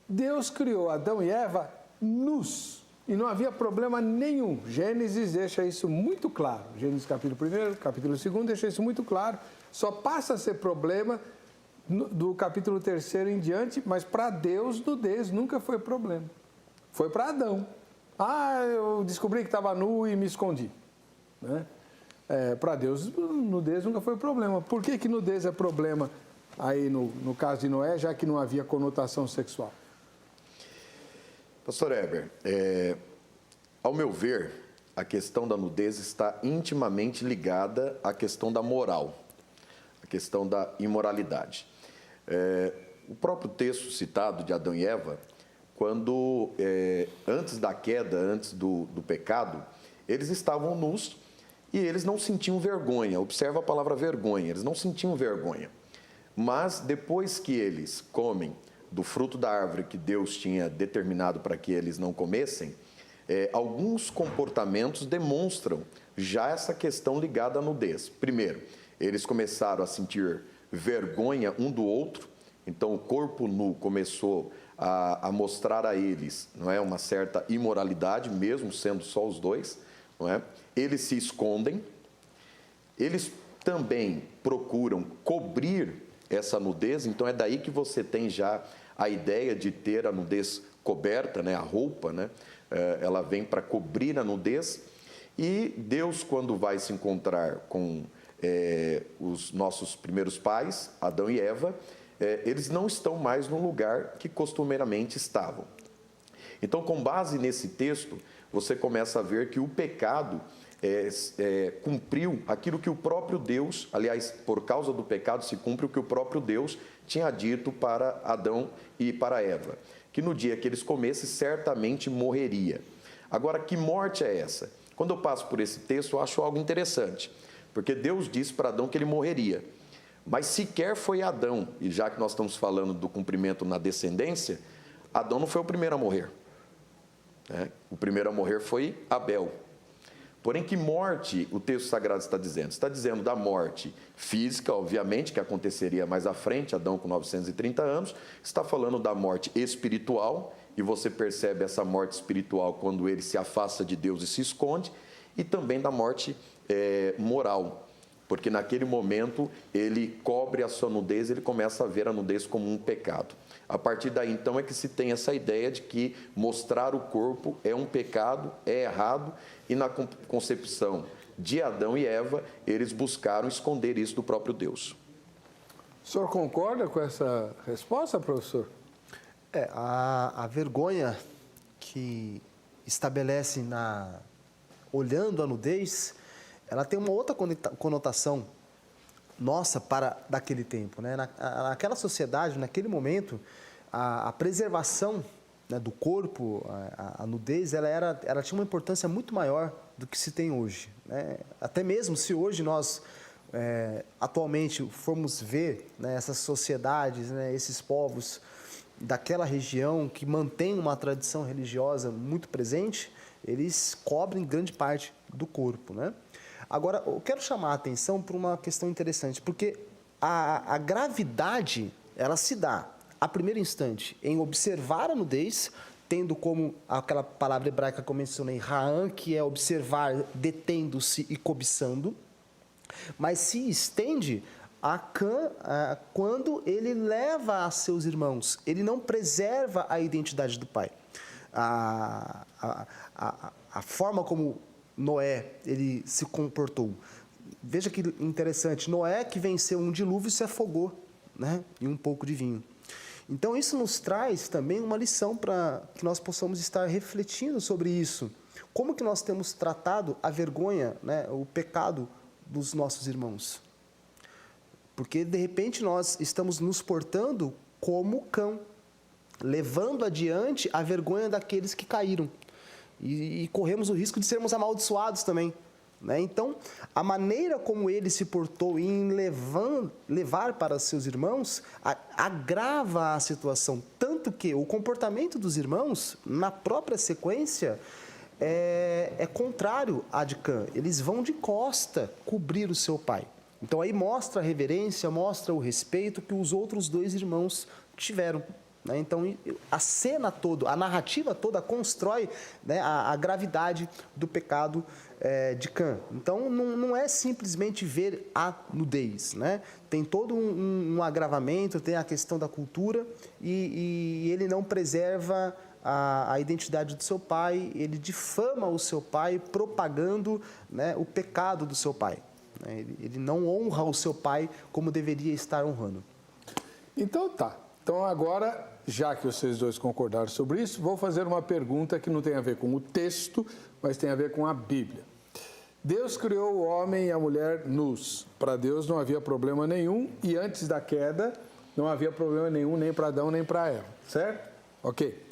Deus criou Adão e Eva nus e não havia problema nenhum. Gênesis deixa isso muito claro. Gênesis capítulo 1, capítulo 2 deixa isso muito claro. Só passa a ser problema do capítulo 3º em diante, mas para Deus, nudez nunca foi problema. Foi para Adão. Eu descobri que estava nu e me escondi. Né? Para Deus, nudez nunca foi problema. Por que nudez é problema aí no caso de Noé, já que não havia conotação sexual? Pastor Heber, ao meu ver, a questão da nudez está intimamente ligada à questão da moral, à questão da imoralidade. O próprio texto citado de Adão e Eva, quando antes da queda, antes do pecado, eles estavam nus e eles não sentiam vergonha. Observa a palavra vergonha, eles não sentiam vergonha. Mas depois que eles comem do fruto da árvore que Deus tinha determinado para que eles não comessem, alguns comportamentos demonstram já essa questão ligada à nudez. Primeiro, eles começaram a sentir vergonha um do outro, então o corpo nu começou a mostrar a eles, não é, uma certa imoralidade, mesmo sendo só os dois, não é? Eles se escondem, eles também procuram cobrir essa nudez, então é daí que você tem já a ideia de ter a nudez coberta, né, a roupa, né, ela vem para cobrir a nudez, e Deus, quando vai se encontrar com os nossos primeiros pais, Adão e Eva, eles não estão mais no lugar que costumeiramente estavam. Então, com base nesse texto, você começa a ver que o pecado cumpriu aquilo que o próprio Deus, aliás, por causa do pecado se cumpre o que o próprio Deus tinha dito para Adão e para Eva, que no dia que eles comessem, certamente morreria. Agora, que morte é essa? Quando eu passo por esse texto, eu acho algo interessante, porque Deus disse para Adão que ele morreria, mas sequer foi Adão, e já que nós estamos falando do cumprimento na descendência, Adão não foi o primeiro a morrer. O primeiro a morrer foi Abel. Porém, que morte o texto sagrado está dizendo? Está dizendo da morte física, obviamente, que aconteceria mais à frente, Adão com 930 anos, está falando da morte espiritual, e você percebe essa morte espiritual quando ele se afasta de Deus e se esconde, e também da morte moral, porque naquele momento ele cobre a sua nudez, ele começa a ver a nudez como um pecado. A partir daí, então, é que se tem essa ideia de que mostrar o corpo é um pecado, é errado, e na concepção de Adão e Eva, eles buscaram esconder isso do próprio Deus. O senhor concorda com essa resposta, professor? A vergonha que estabelece olhando a nudez, ela tem uma outra conotação nossa para daquele tempo, né? Naquela sociedade, naquele momento, a preservação, né, do corpo, a nudez, ela tinha uma importância muito maior do que se tem hoje, né? Até mesmo se hoje nós, atualmente, formos ver, né, essas sociedades, né, esses povos daquela região que mantém uma tradição religiosa muito presente, eles cobrem grande parte do corpo, né? Agora, eu quero chamar a atenção para uma questão interessante, porque a gravidade, ela se dá, a primeiro instante, em observar a nudez, tendo como aquela palavra hebraica que eu mencionei, ra'an, que é observar detendo-se e cobiçando, mas se estende a Cã quando ele leva a seus irmãos, ele não preserva a identidade do pai. A forma como Noé, ele se comportou. Veja que interessante, Noé que venceu um dilúvio se afogou, né, em um pouco de vinho. Então isso nos traz também uma lição para que nós possamos estar refletindo sobre isso. Como que nós temos tratado a vergonha, né, o pecado dos nossos irmãos? Porque de repente nós estamos nos portando como cão, levando adiante a vergonha daqueles que caíram. E corremos o risco de sermos amaldiçoados também, né? Então, a maneira como ele se portou em levar para seus irmãos agrava a situação. Tanto que o comportamento dos irmãos, na própria sequência, é contrário à de Cã. Eles vão de costa cobrir o seu pai. Então, aí mostra a reverência, mostra o respeito que os outros dois irmãos tiveram, né? Então, a cena toda, a narrativa toda constrói, né, a gravidade do pecado de Cã. Então, não é simplesmente ver a nudez, né? Tem todo um agravamento, tem a questão da cultura e ele não preserva a identidade do seu pai, ele difama o seu pai propagando, né, o pecado do seu pai. Né? Ele não honra o seu pai como deveria estar honrando. Então tá. Então agora, já que vocês dois concordaram sobre isso, vou fazer uma pergunta que não tem a ver com o texto, mas tem a ver com a Bíblia. Deus criou o homem e a mulher nus. Para Deus não havia problema nenhum e antes da queda não havia problema nenhum nem para Adão nem para Eva, certo? Ok.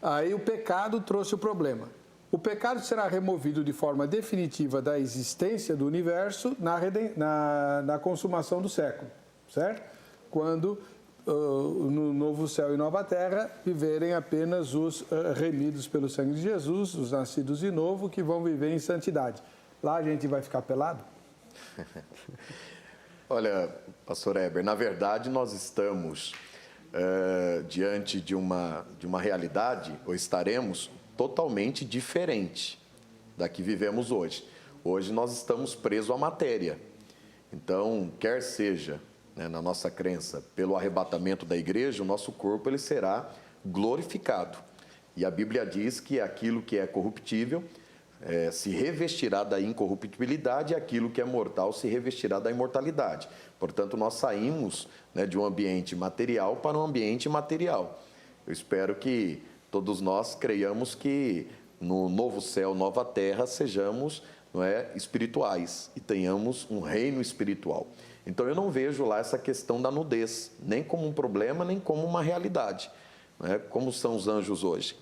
Aí o pecado trouxe o problema. O pecado será removido de forma definitiva da existência do universo na consumação do século, certo? Quando no novo céu e nova terra viverem apenas os remidos pelo sangue de Jesus, os nascidos de novo, que vão viver em santidade. Lá a gente vai ficar pelado? Olha, pastor Heber, na verdade nós estamos diante de uma realidade, ou estaremos totalmente diferente da que vivemos hoje. Hoje nós estamos presos à matéria. Então, quer seja, né, na nossa crença, pelo arrebatamento da igreja, o nosso corpo ele será glorificado. E a Bíblia diz que aquilo que é corruptível se revestirá da incorruptibilidade e aquilo que é mortal se revestirá da imortalidade. Portanto, nós saímos, né, de um ambiente material para um ambiente imaterial. Eu espero que todos nós creiamos que no novo céu, nova terra, sejamos, não é, espirituais e tenhamos um reino espiritual. Então, eu não vejo lá essa questão da nudez, nem como um problema, nem como uma realidade, não é? Como são os anjos hoje,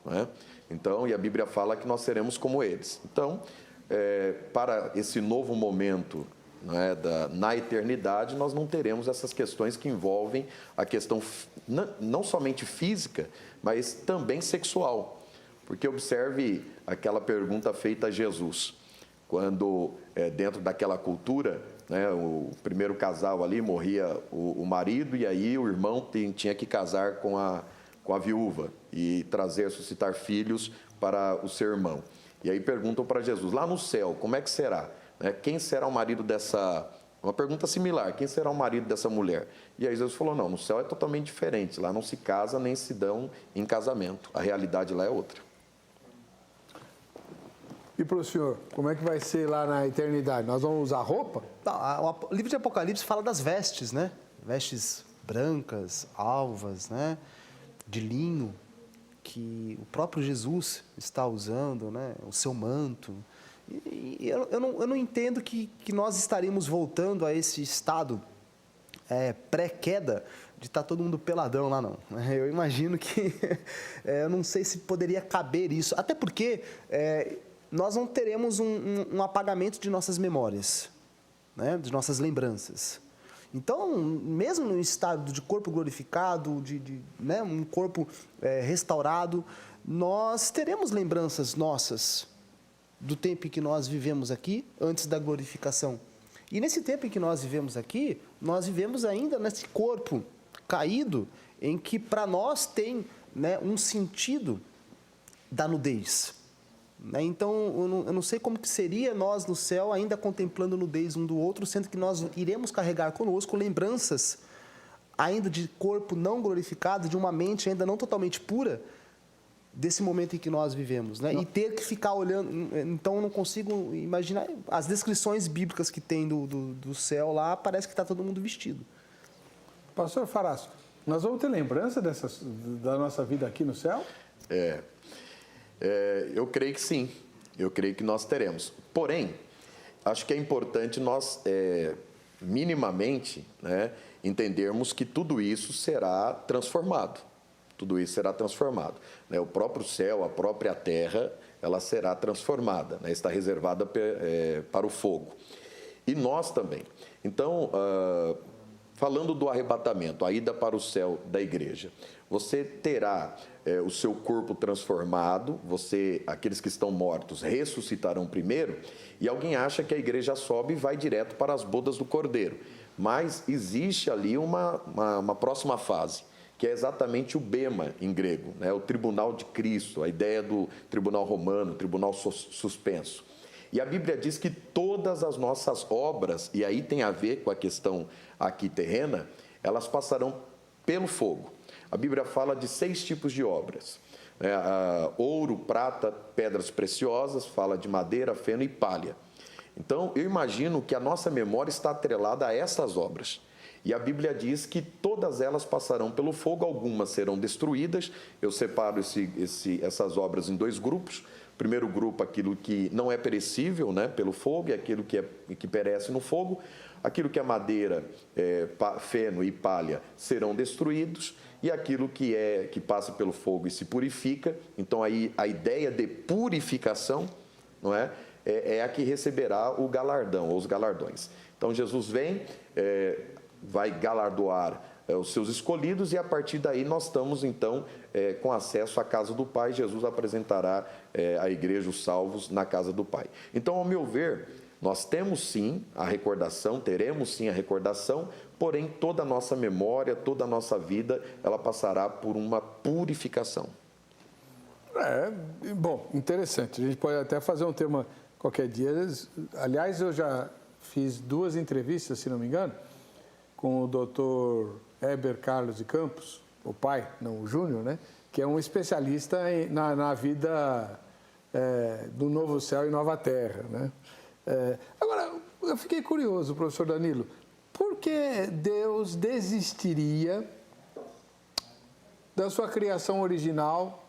não é? Então, e a Bíblia fala que nós seremos como eles. Então, para esse novo momento, não é, na eternidade, nós não teremos essas questões que envolvem a questão não somente física, mas também sexual. Porque observe aquela pergunta feita a Jesus, quando dentro daquela cultura, né, o primeiro casal ali morria o marido e aí o irmão tinha que casar com a viúva e suscitar filhos para o seu irmão. E aí perguntam para Jesus, lá no céu, como é que será? Quem será o marido dessa... Uma pergunta similar, quem será o marido dessa mulher? E aí Jesus falou, não, no céu é totalmente diferente, lá não se casa nem se dão em casamento, a realidade lá é outra. E para o senhor, como é que vai ser lá na eternidade? Nós vamos usar roupa? Não, o livro de Apocalipse fala das vestes, né? Vestes brancas, alvas, né? De linho, que o próprio Jesus está usando, né? O seu manto. E eu não entendo que nós estaremos voltando a esse estado pré-queda de estar todo mundo peladão lá, não. Eu imagino que... eu não sei se poderia caber isso. Até porque nós não teremos um apagamento de nossas memórias, né? De nossas lembranças. Então, mesmo no estado de corpo glorificado, né, um corpo restaurado, nós teremos lembranças nossas do tempo em que nós vivemos aqui, antes da glorificação. E nesse tempo em que nós vivemos aqui, nós vivemos ainda nesse corpo caído, em que para nós tem, né, um sentido da nudez. Então, eu não sei como que seria nós no céu ainda contemplando nudez um do outro, sendo que nós iremos carregar conosco lembranças ainda de corpo não glorificado, de uma mente ainda não totalmente pura, desse momento em que nós vivemos, né? E ter que ficar olhando... Então, eu não consigo imaginar... As descrições bíblicas que tem do céu lá, parece que está todo mundo vestido. Pastor Farasco, nós vamos ter lembrança da nossa vida aqui no céu? Eu creio que sim, eu creio que nós teremos. Porém, acho que é importante nós, minimamente, né, entendermos que tudo isso será transformado. Tudo isso será transformado. Né? O próprio céu, a própria terra, ela será transformada, né? Está reservada para o fogo. E nós também. Então, falando do arrebatamento, a ida para o céu da igreja, você terá o seu corpo transformado, aqueles que estão mortos ressuscitarão primeiro, e alguém acha que a igreja sobe e vai direto para as bodas do Cordeiro. Mas existe ali uma próxima fase, que é exatamente o bema em grego, né? O tribunal de Cristo, a ideia do tribunal romano, tribunal suspenso. E a Bíblia diz que todas as nossas obras, e aí tem a ver com a questão aqui terrena, elas passarão pelo fogo. A Bíblia fala de 6 tipos de obras. Ouro, prata, pedras preciosas, fala de madeira, feno e palha. Então, eu imagino que a nossa memória está atrelada a essas obras. E a Bíblia diz que todas elas passarão pelo fogo, algumas serão destruídas. Eu separo essas obras em 2 grupos. O primeiro grupo, aquilo que não é perecível, né, pelo fogo, e aquilo que perece no fogo. Aquilo que é madeira, feno e palha serão destruídos. E aquilo que passa pelo fogo e se purifica. Então, aí a ideia de purificação, não é a que receberá o galardão, ou os galardões. Então, Jesus vem, vai galardoar os seus escolhidos, e a partir daí nós estamos, então, com acesso à casa do Pai. Jesus apresentará à igreja os salvos na casa do Pai. Então, ao meu ver, nós temos sim a recordação, teremos sim a recordação, porém toda a nossa memória, toda a nossa vida, ela passará por uma purificação. Bom, interessante. A gente pode até fazer um tema qualquer dia. Aliás, eu já fiz 2 entrevistas, se não me engano, com o Dr. Heber Carlos de Campos, o pai, não o Júnior, né? Que é um especialista na vida do novo céu e nova terra, né? Agora, eu fiquei curioso, professor Danilo, por que Deus desistiria da sua criação original,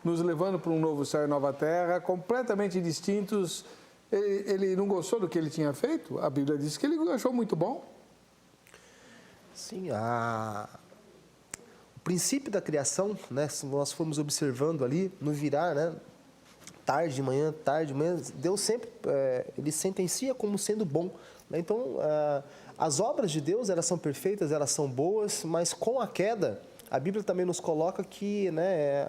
nos levando para um novo céu e nova terra, completamente distintos? Ele não gostou do que ele tinha feito? A Bíblia diz que ele achou muito bom. Sim, o princípio da criação, né, se nós formos observando ali, no virar, né, tarde, manhã, Deus sempre, ele sentencia como sendo bom. Né? Então, as obras de Deus, elas são perfeitas, elas são boas, mas com a queda, a Bíblia também nos coloca que, né,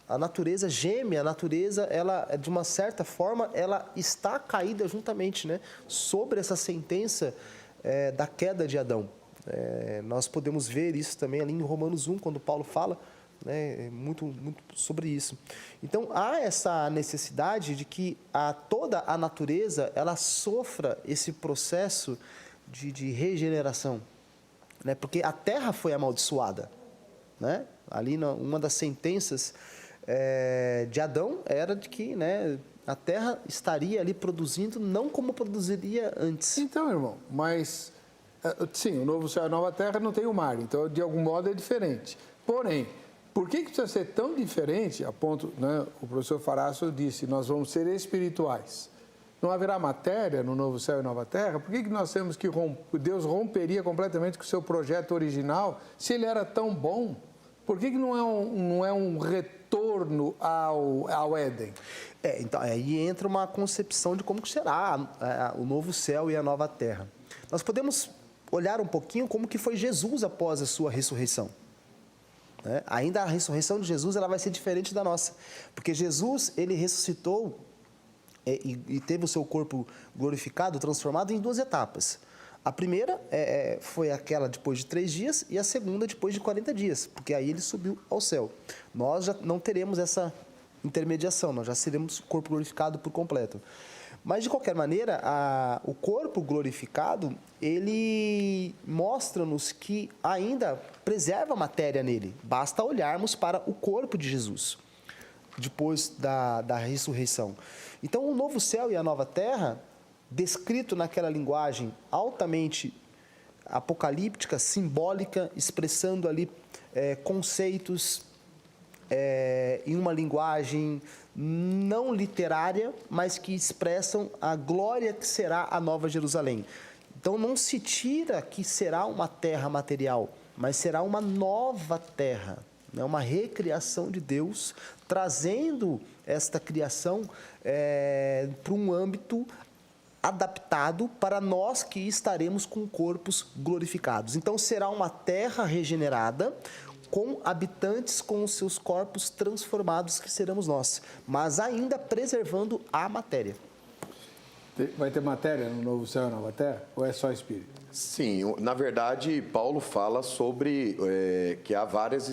a natureza geme, a natureza, ela, de uma certa forma, ela está caída juntamente, né, sobre essa sentença da queda de Adão. Nós podemos ver isso também ali em Romanos 1, quando Paulo fala, né, muito sobre isso. Então, há essa necessidade de que toda a natureza ela sofra esse processo de regeneração, né, porque a terra foi amaldiçoada. Né? Ali, uma das sentenças de Adão era de que, né, a terra estaria ali produzindo não como produziria antes. Então, irmão, mas, sim, o novo céu e a nova terra não tem o mar, então, de algum modo, é diferente. Porém, por que precisa ser tão diferente, a ponto, né, o professor Faraço disse, nós vamos ser espirituais. Não haverá matéria no novo céu e nova terra? Por que nós temos que Deus romperia completamente com o seu projeto original, se ele era tão bom? Por que não é um retorno ao Éden? Então, aí entra uma concepção de como que será o novo céu e a nova terra. Nós podemos olhar um pouquinho como que foi Jesus após a sua ressurreição. Ainda a ressurreição de Jesus ela vai ser diferente da nossa, porque Jesus ele ressuscitou e teve o seu corpo glorificado, transformado em 2 etapas. A primeira foi aquela depois de 3 dias e a segunda depois de 40 dias, porque aí ele subiu ao céu. Nós já não teremos essa intermediação, nós já seremos corpo glorificado por completo. Mas, de qualquer maneira, o corpo glorificado, ele mostra-nos que ainda preserva a matéria nele. Basta olharmos para o corpo de Jesus, depois da ressurreição. Então, o novo céu e a nova terra, descrito naquela linguagem altamente apocalíptica, simbólica, expressando ali conceitos em uma linguagem não literária, mas que expressam a glória que será a Nova Jerusalém. Então, não se tira que será uma terra material, mas será uma nova terra, né? Uma recriação de Deus, trazendo esta criação para um âmbito adaptado para nós que estaremos com corpos glorificados. Então, será uma terra regenerada, com habitantes com os seus corpos transformados, que seremos nós, mas ainda preservando a matéria. Vai ter matéria no novo céu e nova terra? Ou é só espírito? Sim, na verdade, Paulo fala sobre que há várias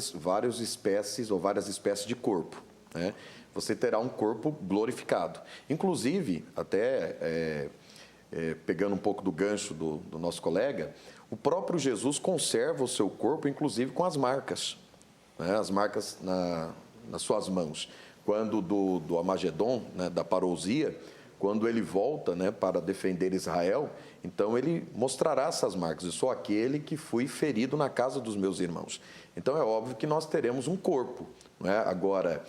espécies de corpo, né? Você terá um corpo glorificado. Inclusive, até pegando um pouco do gancho do nosso colega, o próprio Jesus conserva o seu corpo, inclusive com as marcas, né? As marcas nas suas mãos. Quando do Amagedon, né, da parousia, quando ele volta, né, para defender Israel, então ele mostrará essas marcas. Eu sou aquele que fui ferido na casa dos meus irmãos. Então é óbvio que nós teremos um corpo, né? Agora,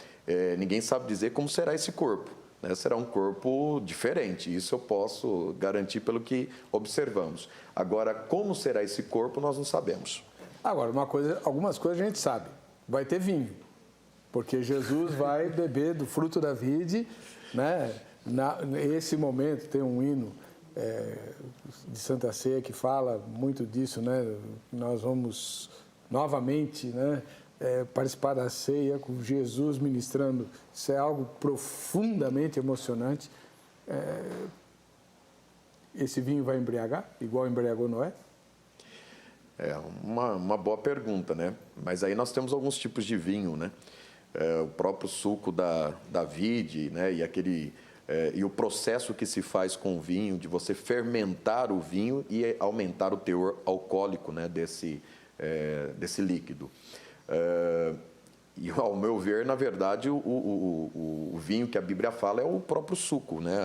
ninguém sabe dizer como será esse corpo, né? Será um corpo diferente, isso eu posso garantir pelo que observamos. Agora, como será esse corpo, nós não sabemos. Agora, algumas coisas a gente sabe. Vai ter vinho, porque Jesus vai beber do fruto da vide, né? Nesse momento tem um hino de Santa Ceia que fala muito disso, né? Nós vamos novamente, né, participar da ceia com Jesus ministrando. Isso é algo profundamente emocionante. Esse vinho vai embriagar, igual embriagou Noé? É uma boa pergunta, né? Mas aí nós temos alguns tipos de vinho, né? O próprio suco da vide, né? E o processo que se faz com o vinho, de você fermentar o vinho e aumentar o teor alcoólico, né, desse líquido. E, ao meu ver, na verdade, o vinho que a Bíblia fala é o próprio suco, né,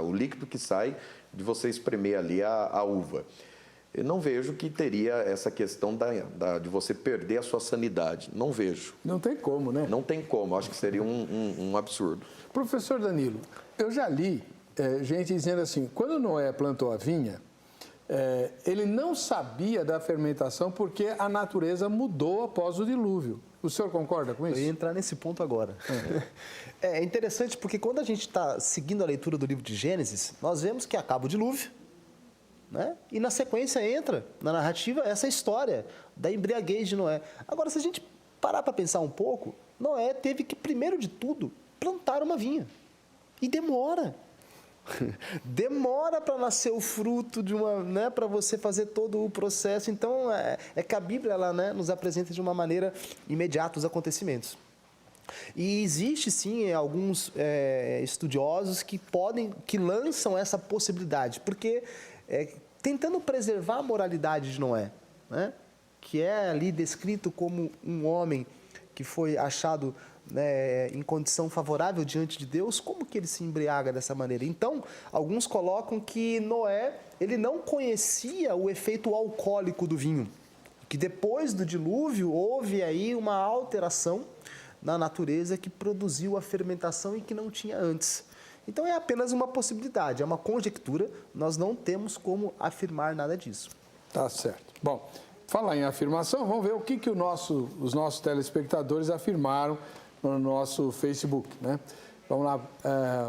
o líquido que sai de você espremer ali a uva. Eu não vejo que teria essa questão de você perder a sua sanidade. Não vejo. Não tem como, né? Não tem como. Acho que seria um absurdo. Professor Danilo, eu já li gente dizendo assim, quando Noé plantou a vinha, ele não sabia da fermentação porque a natureza mudou após o dilúvio. O senhor concorda com isso? Eu ia entrar nesse ponto agora. É interessante porque quando a gente está seguindo a leitura do livro de Gênesis, nós vemos que acaba o dilúvio, né? E na sequência entra na narrativa essa história da embriaguez de Noé. Agora, se a gente parar para pensar um pouco, Noé teve que, primeiro de tudo, plantar uma vinha. E demora. Demora para nascer o fruto de uma, né, para você fazer todo o processo. Então, que a Bíblia ela, né, nos apresenta de uma maneira imediata os acontecimentos. E existe sim alguns estudiosos que lançam essa possibilidade, porque tentando preservar a moralidade de Noé, né, que é ali descrito como um homem que foi achado, né, em condição favorável diante de Deus, como que ele se embriaga dessa maneira? Então, alguns colocam que Noé ele não conhecia o efeito alcoólico do vinho, que depois do dilúvio houve aí uma alteração na natureza que produziu a fermentação e que não tinha antes. Então é apenas uma possibilidade, é uma conjectura, nós não temos como afirmar nada disso. Tá certo. Bom, falar em afirmação, vamos ver o que os nossos telespectadores afirmaram no nosso Facebook, né? Vamos lá,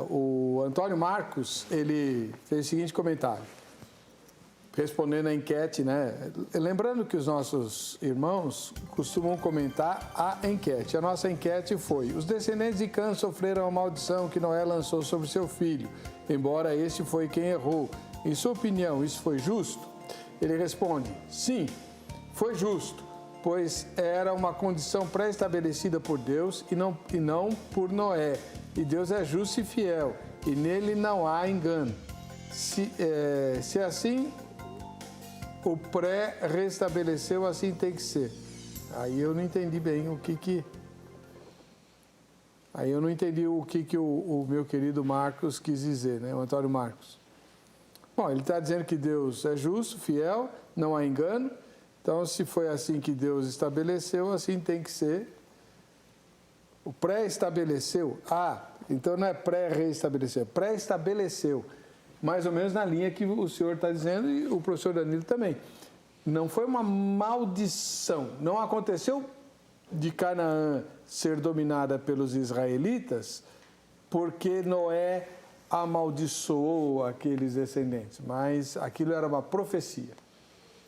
o Antônio Marcos, ele fez o seguinte comentário, respondendo à enquete, né? Lembrando que os nossos irmãos costumam comentar a enquete. A nossa enquete foi: os descendentes de Cã sofreram a maldição que Noé lançou sobre seu filho, embora este foi quem errou. Em sua opinião, isso foi justo? Ele responde: sim, foi justo, pois era uma condição pré-estabelecida por Deus e não por Noé. E Deus é justo e fiel, e nele não há engano. Se assim o pré-restabeleceu, assim tem que ser. Aí eu não entendi bem Aí eu não entendi o que o meu querido Marcos quis dizer, né? O Antônio Marcos. Bom, ele está dizendo que Deus é justo, fiel, não há engano. Então, se foi assim que Deus estabeleceu, assim tem que ser. O pré-estabeleceu. Então não é pré-reestabeleceu, é pré-estabeleceu. Mais ou menos na linha que o senhor está dizendo e o professor Danilo também. Não foi uma maldição. Não aconteceu de Canaã ser dominada pelos israelitas porque Noé amaldiçoou aqueles descendentes. Mas aquilo era uma profecia.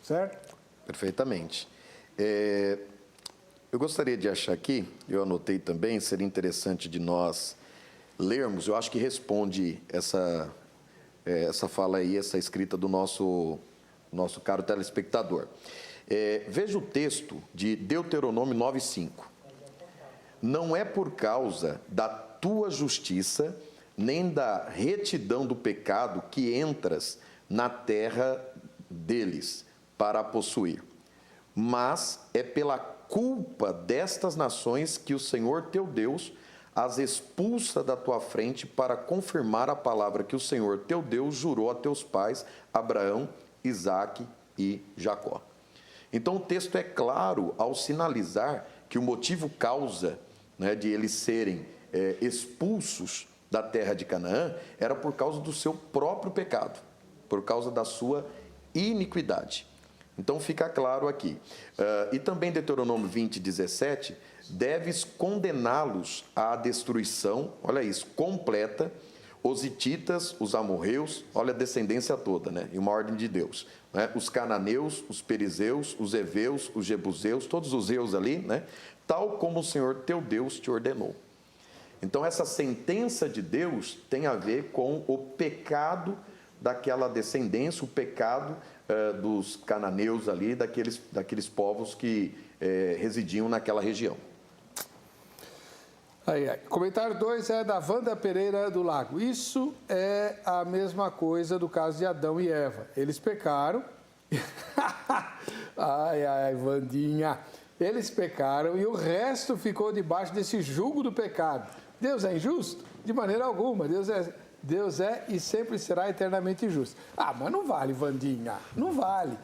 Certo? Perfeitamente. Eu gostaria de achar aqui, eu anotei também, seria interessante de nós lermos, eu acho que responde essa fala aí, essa escrita do nosso nosso caro telespectador. Veja o texto de Deuteronômio 9,5. Não é por causa da tua justiça, nem da retidão do pecado que entras na terra deles para a possuir, mas é pela culpa destas nações que o Senhor teu Deus as expulsa da tua frente para confirmar a palavra que o Senhor teu Deus jurou a teus pais, Abraão, Isaque e Jacó. Então o texto é claro ao sinalizar que o motivo causa, né, de eles serem expulsos da terra de Canaã era por causa do seu próprio pecado, por causa da sua iniquidade. Então fica claro aqui. E também Deuteronômio 20, 17, deves condená-los à destruição, olha isso, completa, os hititas, os amorreus, olha a descendência toda, né, em uma ordem de Deus, né, os cananeus, os perizeus, os heveus, os jebuseus, todos os eus ali, né, tal como o Senhor teu Deus te ordenou. Então essa sentença de Deus tem a ver com o pecado daquela descendência, o pecado dos cananeus ali, daqueles povos que residiam naquela região. Comentário 2 é da Wanda Pereira do Lago. Isso é a mesma coisa do caso de Adão e Eva. Eles pecaram. Vandinha. Eles pecaram e o resto ficou debaixo desse jugo do pecado. Deus é injusto? De maneira alguma. Deus é e sempre será eternamente justo. Mas não vale, Vandinha. Não vale.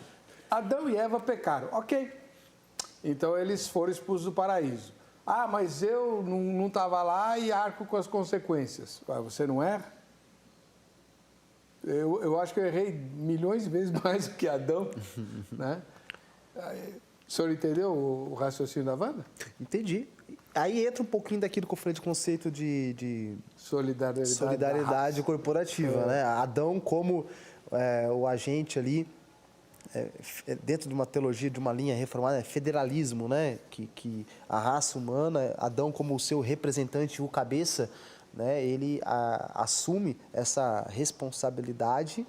Adão e Eva pecaram. Ok. Então eles foram expulsos do paraíso. Mas eu não estava lá e arco com as consequências. Você não erra? Eu acho que eu errei milhões de vezes mais do que Adão. Né? O senhor entendeu o raciocínio da Wanda? Entendi. Aí entra um pouquinho daquilo que eu falei de conceito de solidariedade corporativa. Né? Adão como o agente ali, dentro de uma teologia, de uma linha reformada, é federalismo, né? Que a raça humana, Adão como o seu representante, o cabeça, né? Ele assume essa responsabilidade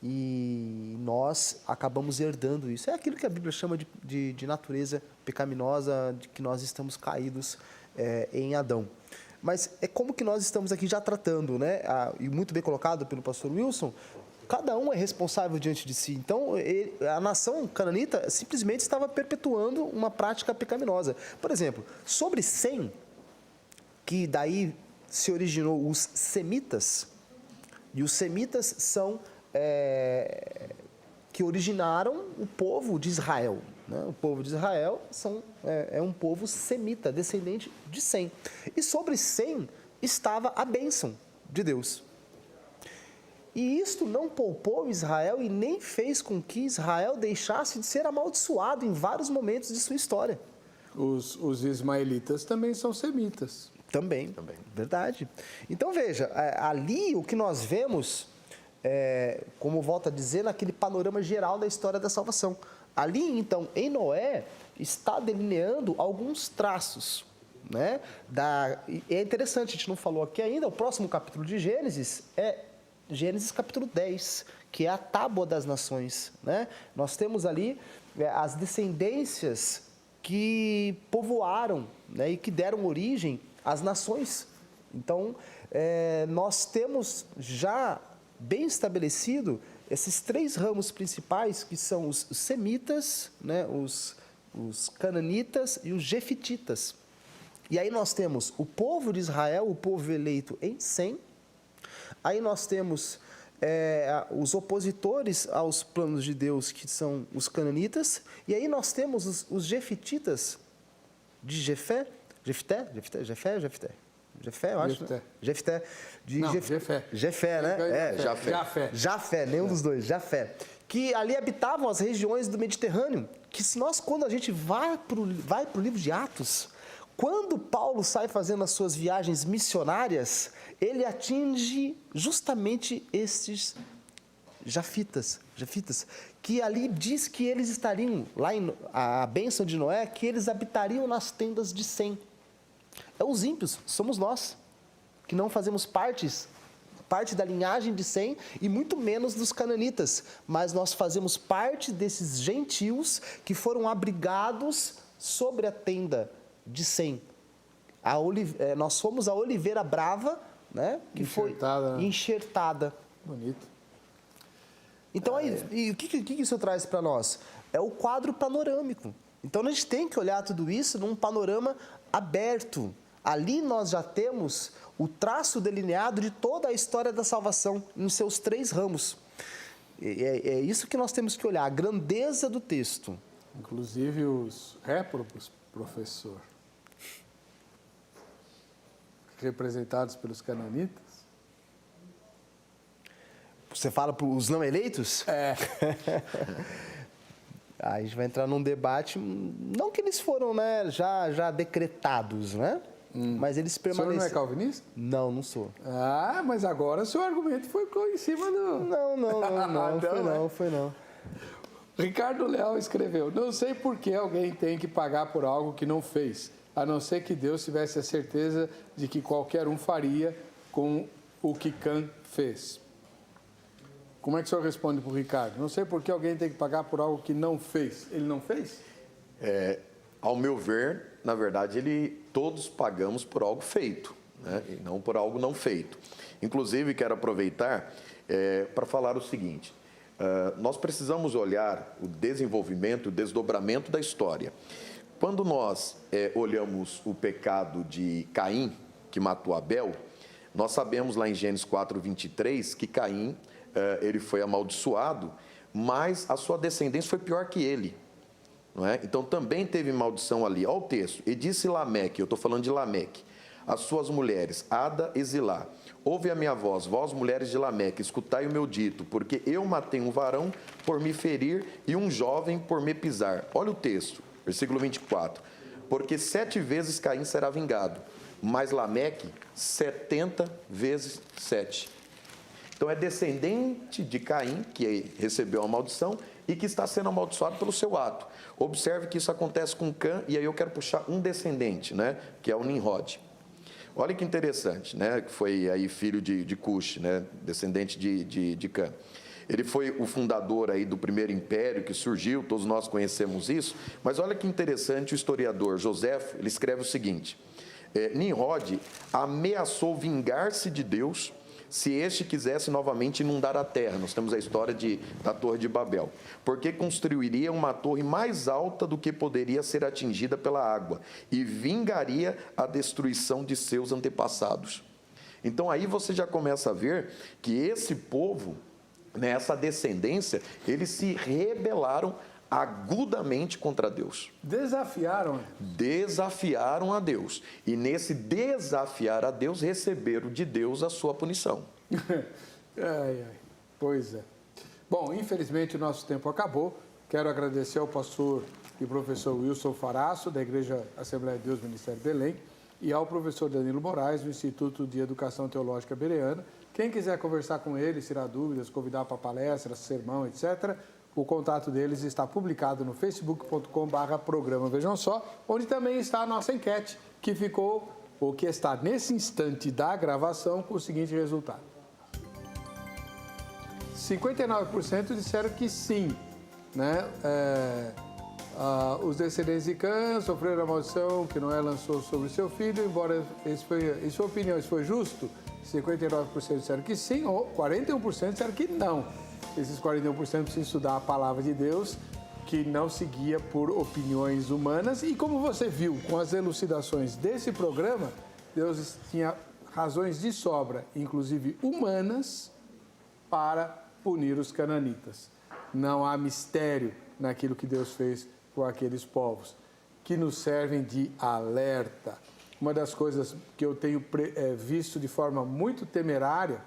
e nós acabamos herdando isso. É aquilo que a Bíblia chama de natureza pecaminosa, de que nós estamos caídos em Adão. Mas é como que nós estamos aqui já tratando, né? E muito bem colocado pelo pastor Wilson, cada um é responsável diante de si. Então, a nação cananita simplesmente estava perpetuando uma prática pecaminosa. Por exemplo, sobre Sem, que daí se originou os semitas, e os semitas são que originaram o povo de Israel. Né? O povo de Israel é um povo semita, descendente de Sem. E sobre Sem estava a bênção de Deus. E isto não poupou Israel e nem fez com que Israel deixasse de ser amaldiçoado em vários momentos de sua história. Os ismaelitas também são semitas. Também. Verdade. Então veja, ali o que nós vemos, como volto a dizer, naquele panorama geral da história da salvação. Ali, então, em Noé, está delineando alguns traços. Né? É interessante, a gente não falou aqui ainda, o próximo capítulo de Gênesis é Gênesis capítulo 10, que é a tábua das nações. Né? Nós temos ali as descendências que povoaram, né, e que deram origem às nações. Então, nós temos já bem estabelecido esses três ramos principais, que são os semitas, né, os cananitas e os jefititas. E aí nós temos o povo de Israel, o povo eleito em Sem. Aí nós temos os opositores aos planos de Deus, que são os cananitas. E aí nós temos os jefititas de Jefté, eu acho. Jefté. Jefé, né? Jafé, nenhum dos dois, Jafé. Que ali habitavam as regiões do Mediterrâneo. Que quando a gente vai para o livro de Atos, quando Paulo sai fazendo as suas viagens missionárias, ele atinge justamente estes jafitas, que ali diz que eles estariam, a bênção de Noé, que eles habitariam nas tendas de Sem. Os ímpios somos nós, que não fazemos parte parte da linhagem de Sem e muito menos dos cananitas, mas nós fazemos parte desses gentios que foram abrigados sobre a tenda de Sem. Nós somos a oliveira brava, né? Que Enxertada. foi enxertada. Bonito. Então, e o que isso traz para nós? É o quadro panorâmico. Então, a gente tem que olhar tudo isso num panorama aberto. Ali nós já temos o traço delineado de toda a história da salvação, em seus 3 ramos. É isso que nós temos que olhar, a grandeza do texto. Inclusive os réprobos, professor, representados pelos cananitas. Você fala para os não eleitos? É. A gente vai entrar num debate, não que eles foram, né, já decretados, né? Mas eles O senhor permaneceram. não é calvinista? Não sou. Ah, mas agora o seu argumento foi em cima do... Não, foi não. Ricardo Leal escreveu: não sei por que alguém tem que pagar por algo que não fez, a não ser que Deus tivesse a certeza de que qualquer um faria com o que Cã fez. Como é que o senhor responde para o Ricardo? Não sei por que alguém tem que pagar por algo que não fez. Ele não fez? Ao meu ver, na verdade, todos pagamos por algo feito, né? E não por algo não feito. Inclusive, quero aproveitar para falar o seguinte: nós precisamos olhar o desenvolvimento, o desdobramento da história. Quando nós olhamos o pecado de Caim, que matou Abel, nós sabemos lá em Gênesis 4:23 que Caim ele foi amaldiçoado, mas a sua descendência foi pior que ele. Não é? Então também teve maldição ali. Olha o texto. E disse Lameque, eu estou falando de Lameque, as suas mulheres, Ada e Zilá: ouve a minha voz, vós mulheres de Lameque, escutai o meu dito, porque eu matei um varão por me ferir e um jovem por me pisar. Olha o texto, versículo 24. Porque 7 vezes Caim será vingado, mas Lameque 70 vezes 7. Então é descendente de Caim, que recebeu a maldição e que está sendo amaldiçoado pelo seu ato. Observe que isso acontece com Cã, e aí eu quero puxar um descendente, né, que é o Nimrod. Olha que interessante, né, que foi aí filho de Cush, né, descendente de Cã. Ele foi o fundador aí do primeiro império que surgiu, todos nós conhecemos isso, mas olha que interessante, o historiador Joséfo, ele escreve o seguinte: Nimrod ameaçou vingar-se de Deus se este quisesse novamente inundar a terra. Nós temos a história da Torre de Babel. Porque construiria uma torre mais alta do que poderia ser atingida pela água e vingaria a destruição de seus antepassados. Então aí você já começa a ver que esse povo, nessa descendência, eles se rebelaram agudamente contra Deus. Desafiaram. Desafiaram a Deus. E nesse desafiar a Deus, receberam de Deus a sua punição. Pois é. Bom, infelizmente o nosso tempo acabou. Quero agradecer ao pastor e professor Wilson Faraço, da Igreja Assembleia de Deus, Ministério Belém, e ao professor Danilo Moraes, do Instituto de Educação Teológica Bereana. Quem quiser conversar com eles, tirar dúvidas, convidar para palestra, sermão, etc., o contato deles está publicado no facebook.com/programa Vejam Só, onde também está a nossa enquete, que ficou, ou que está nesse instante da gravação, com o seguinte resultado: 59% disseram que sim, né? Os descendentes de Cã sofreram a maldição que Noé lançou sobre seu filho, embora em sua opinião isso foi justo. 59% disseram que sim, ou 41% disseram que não. Esses 41% precisam estudar a palavra de Deus, que não se guia por opiniões humanas. E como você viu com as elucidações desse programa, Deus tinha razões de sobra, inclusive humanas, para punir os cananitas. Não há mistério naquilo que Deus fez com aqueles povos, que nos servem de alerta. Uma das coisas que eu tenho visto de forma muito temerária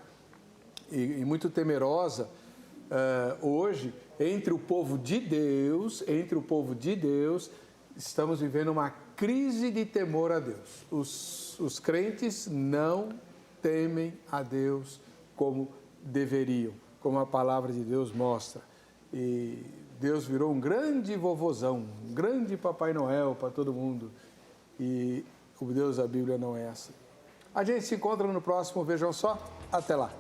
e muito temerosa hoje, entre o povo de Deus, estamos vivendo uma crise de temor a Deus. Os crentes não temem a Deus como deveriam, como a palavra de Deus mostra. E Deus virou um grande vovozão, um grande Papai Noel para todo mundo. E o Deus da Bíblia não é assim. A gente se encontra no próximo Vejam Só. Até lá.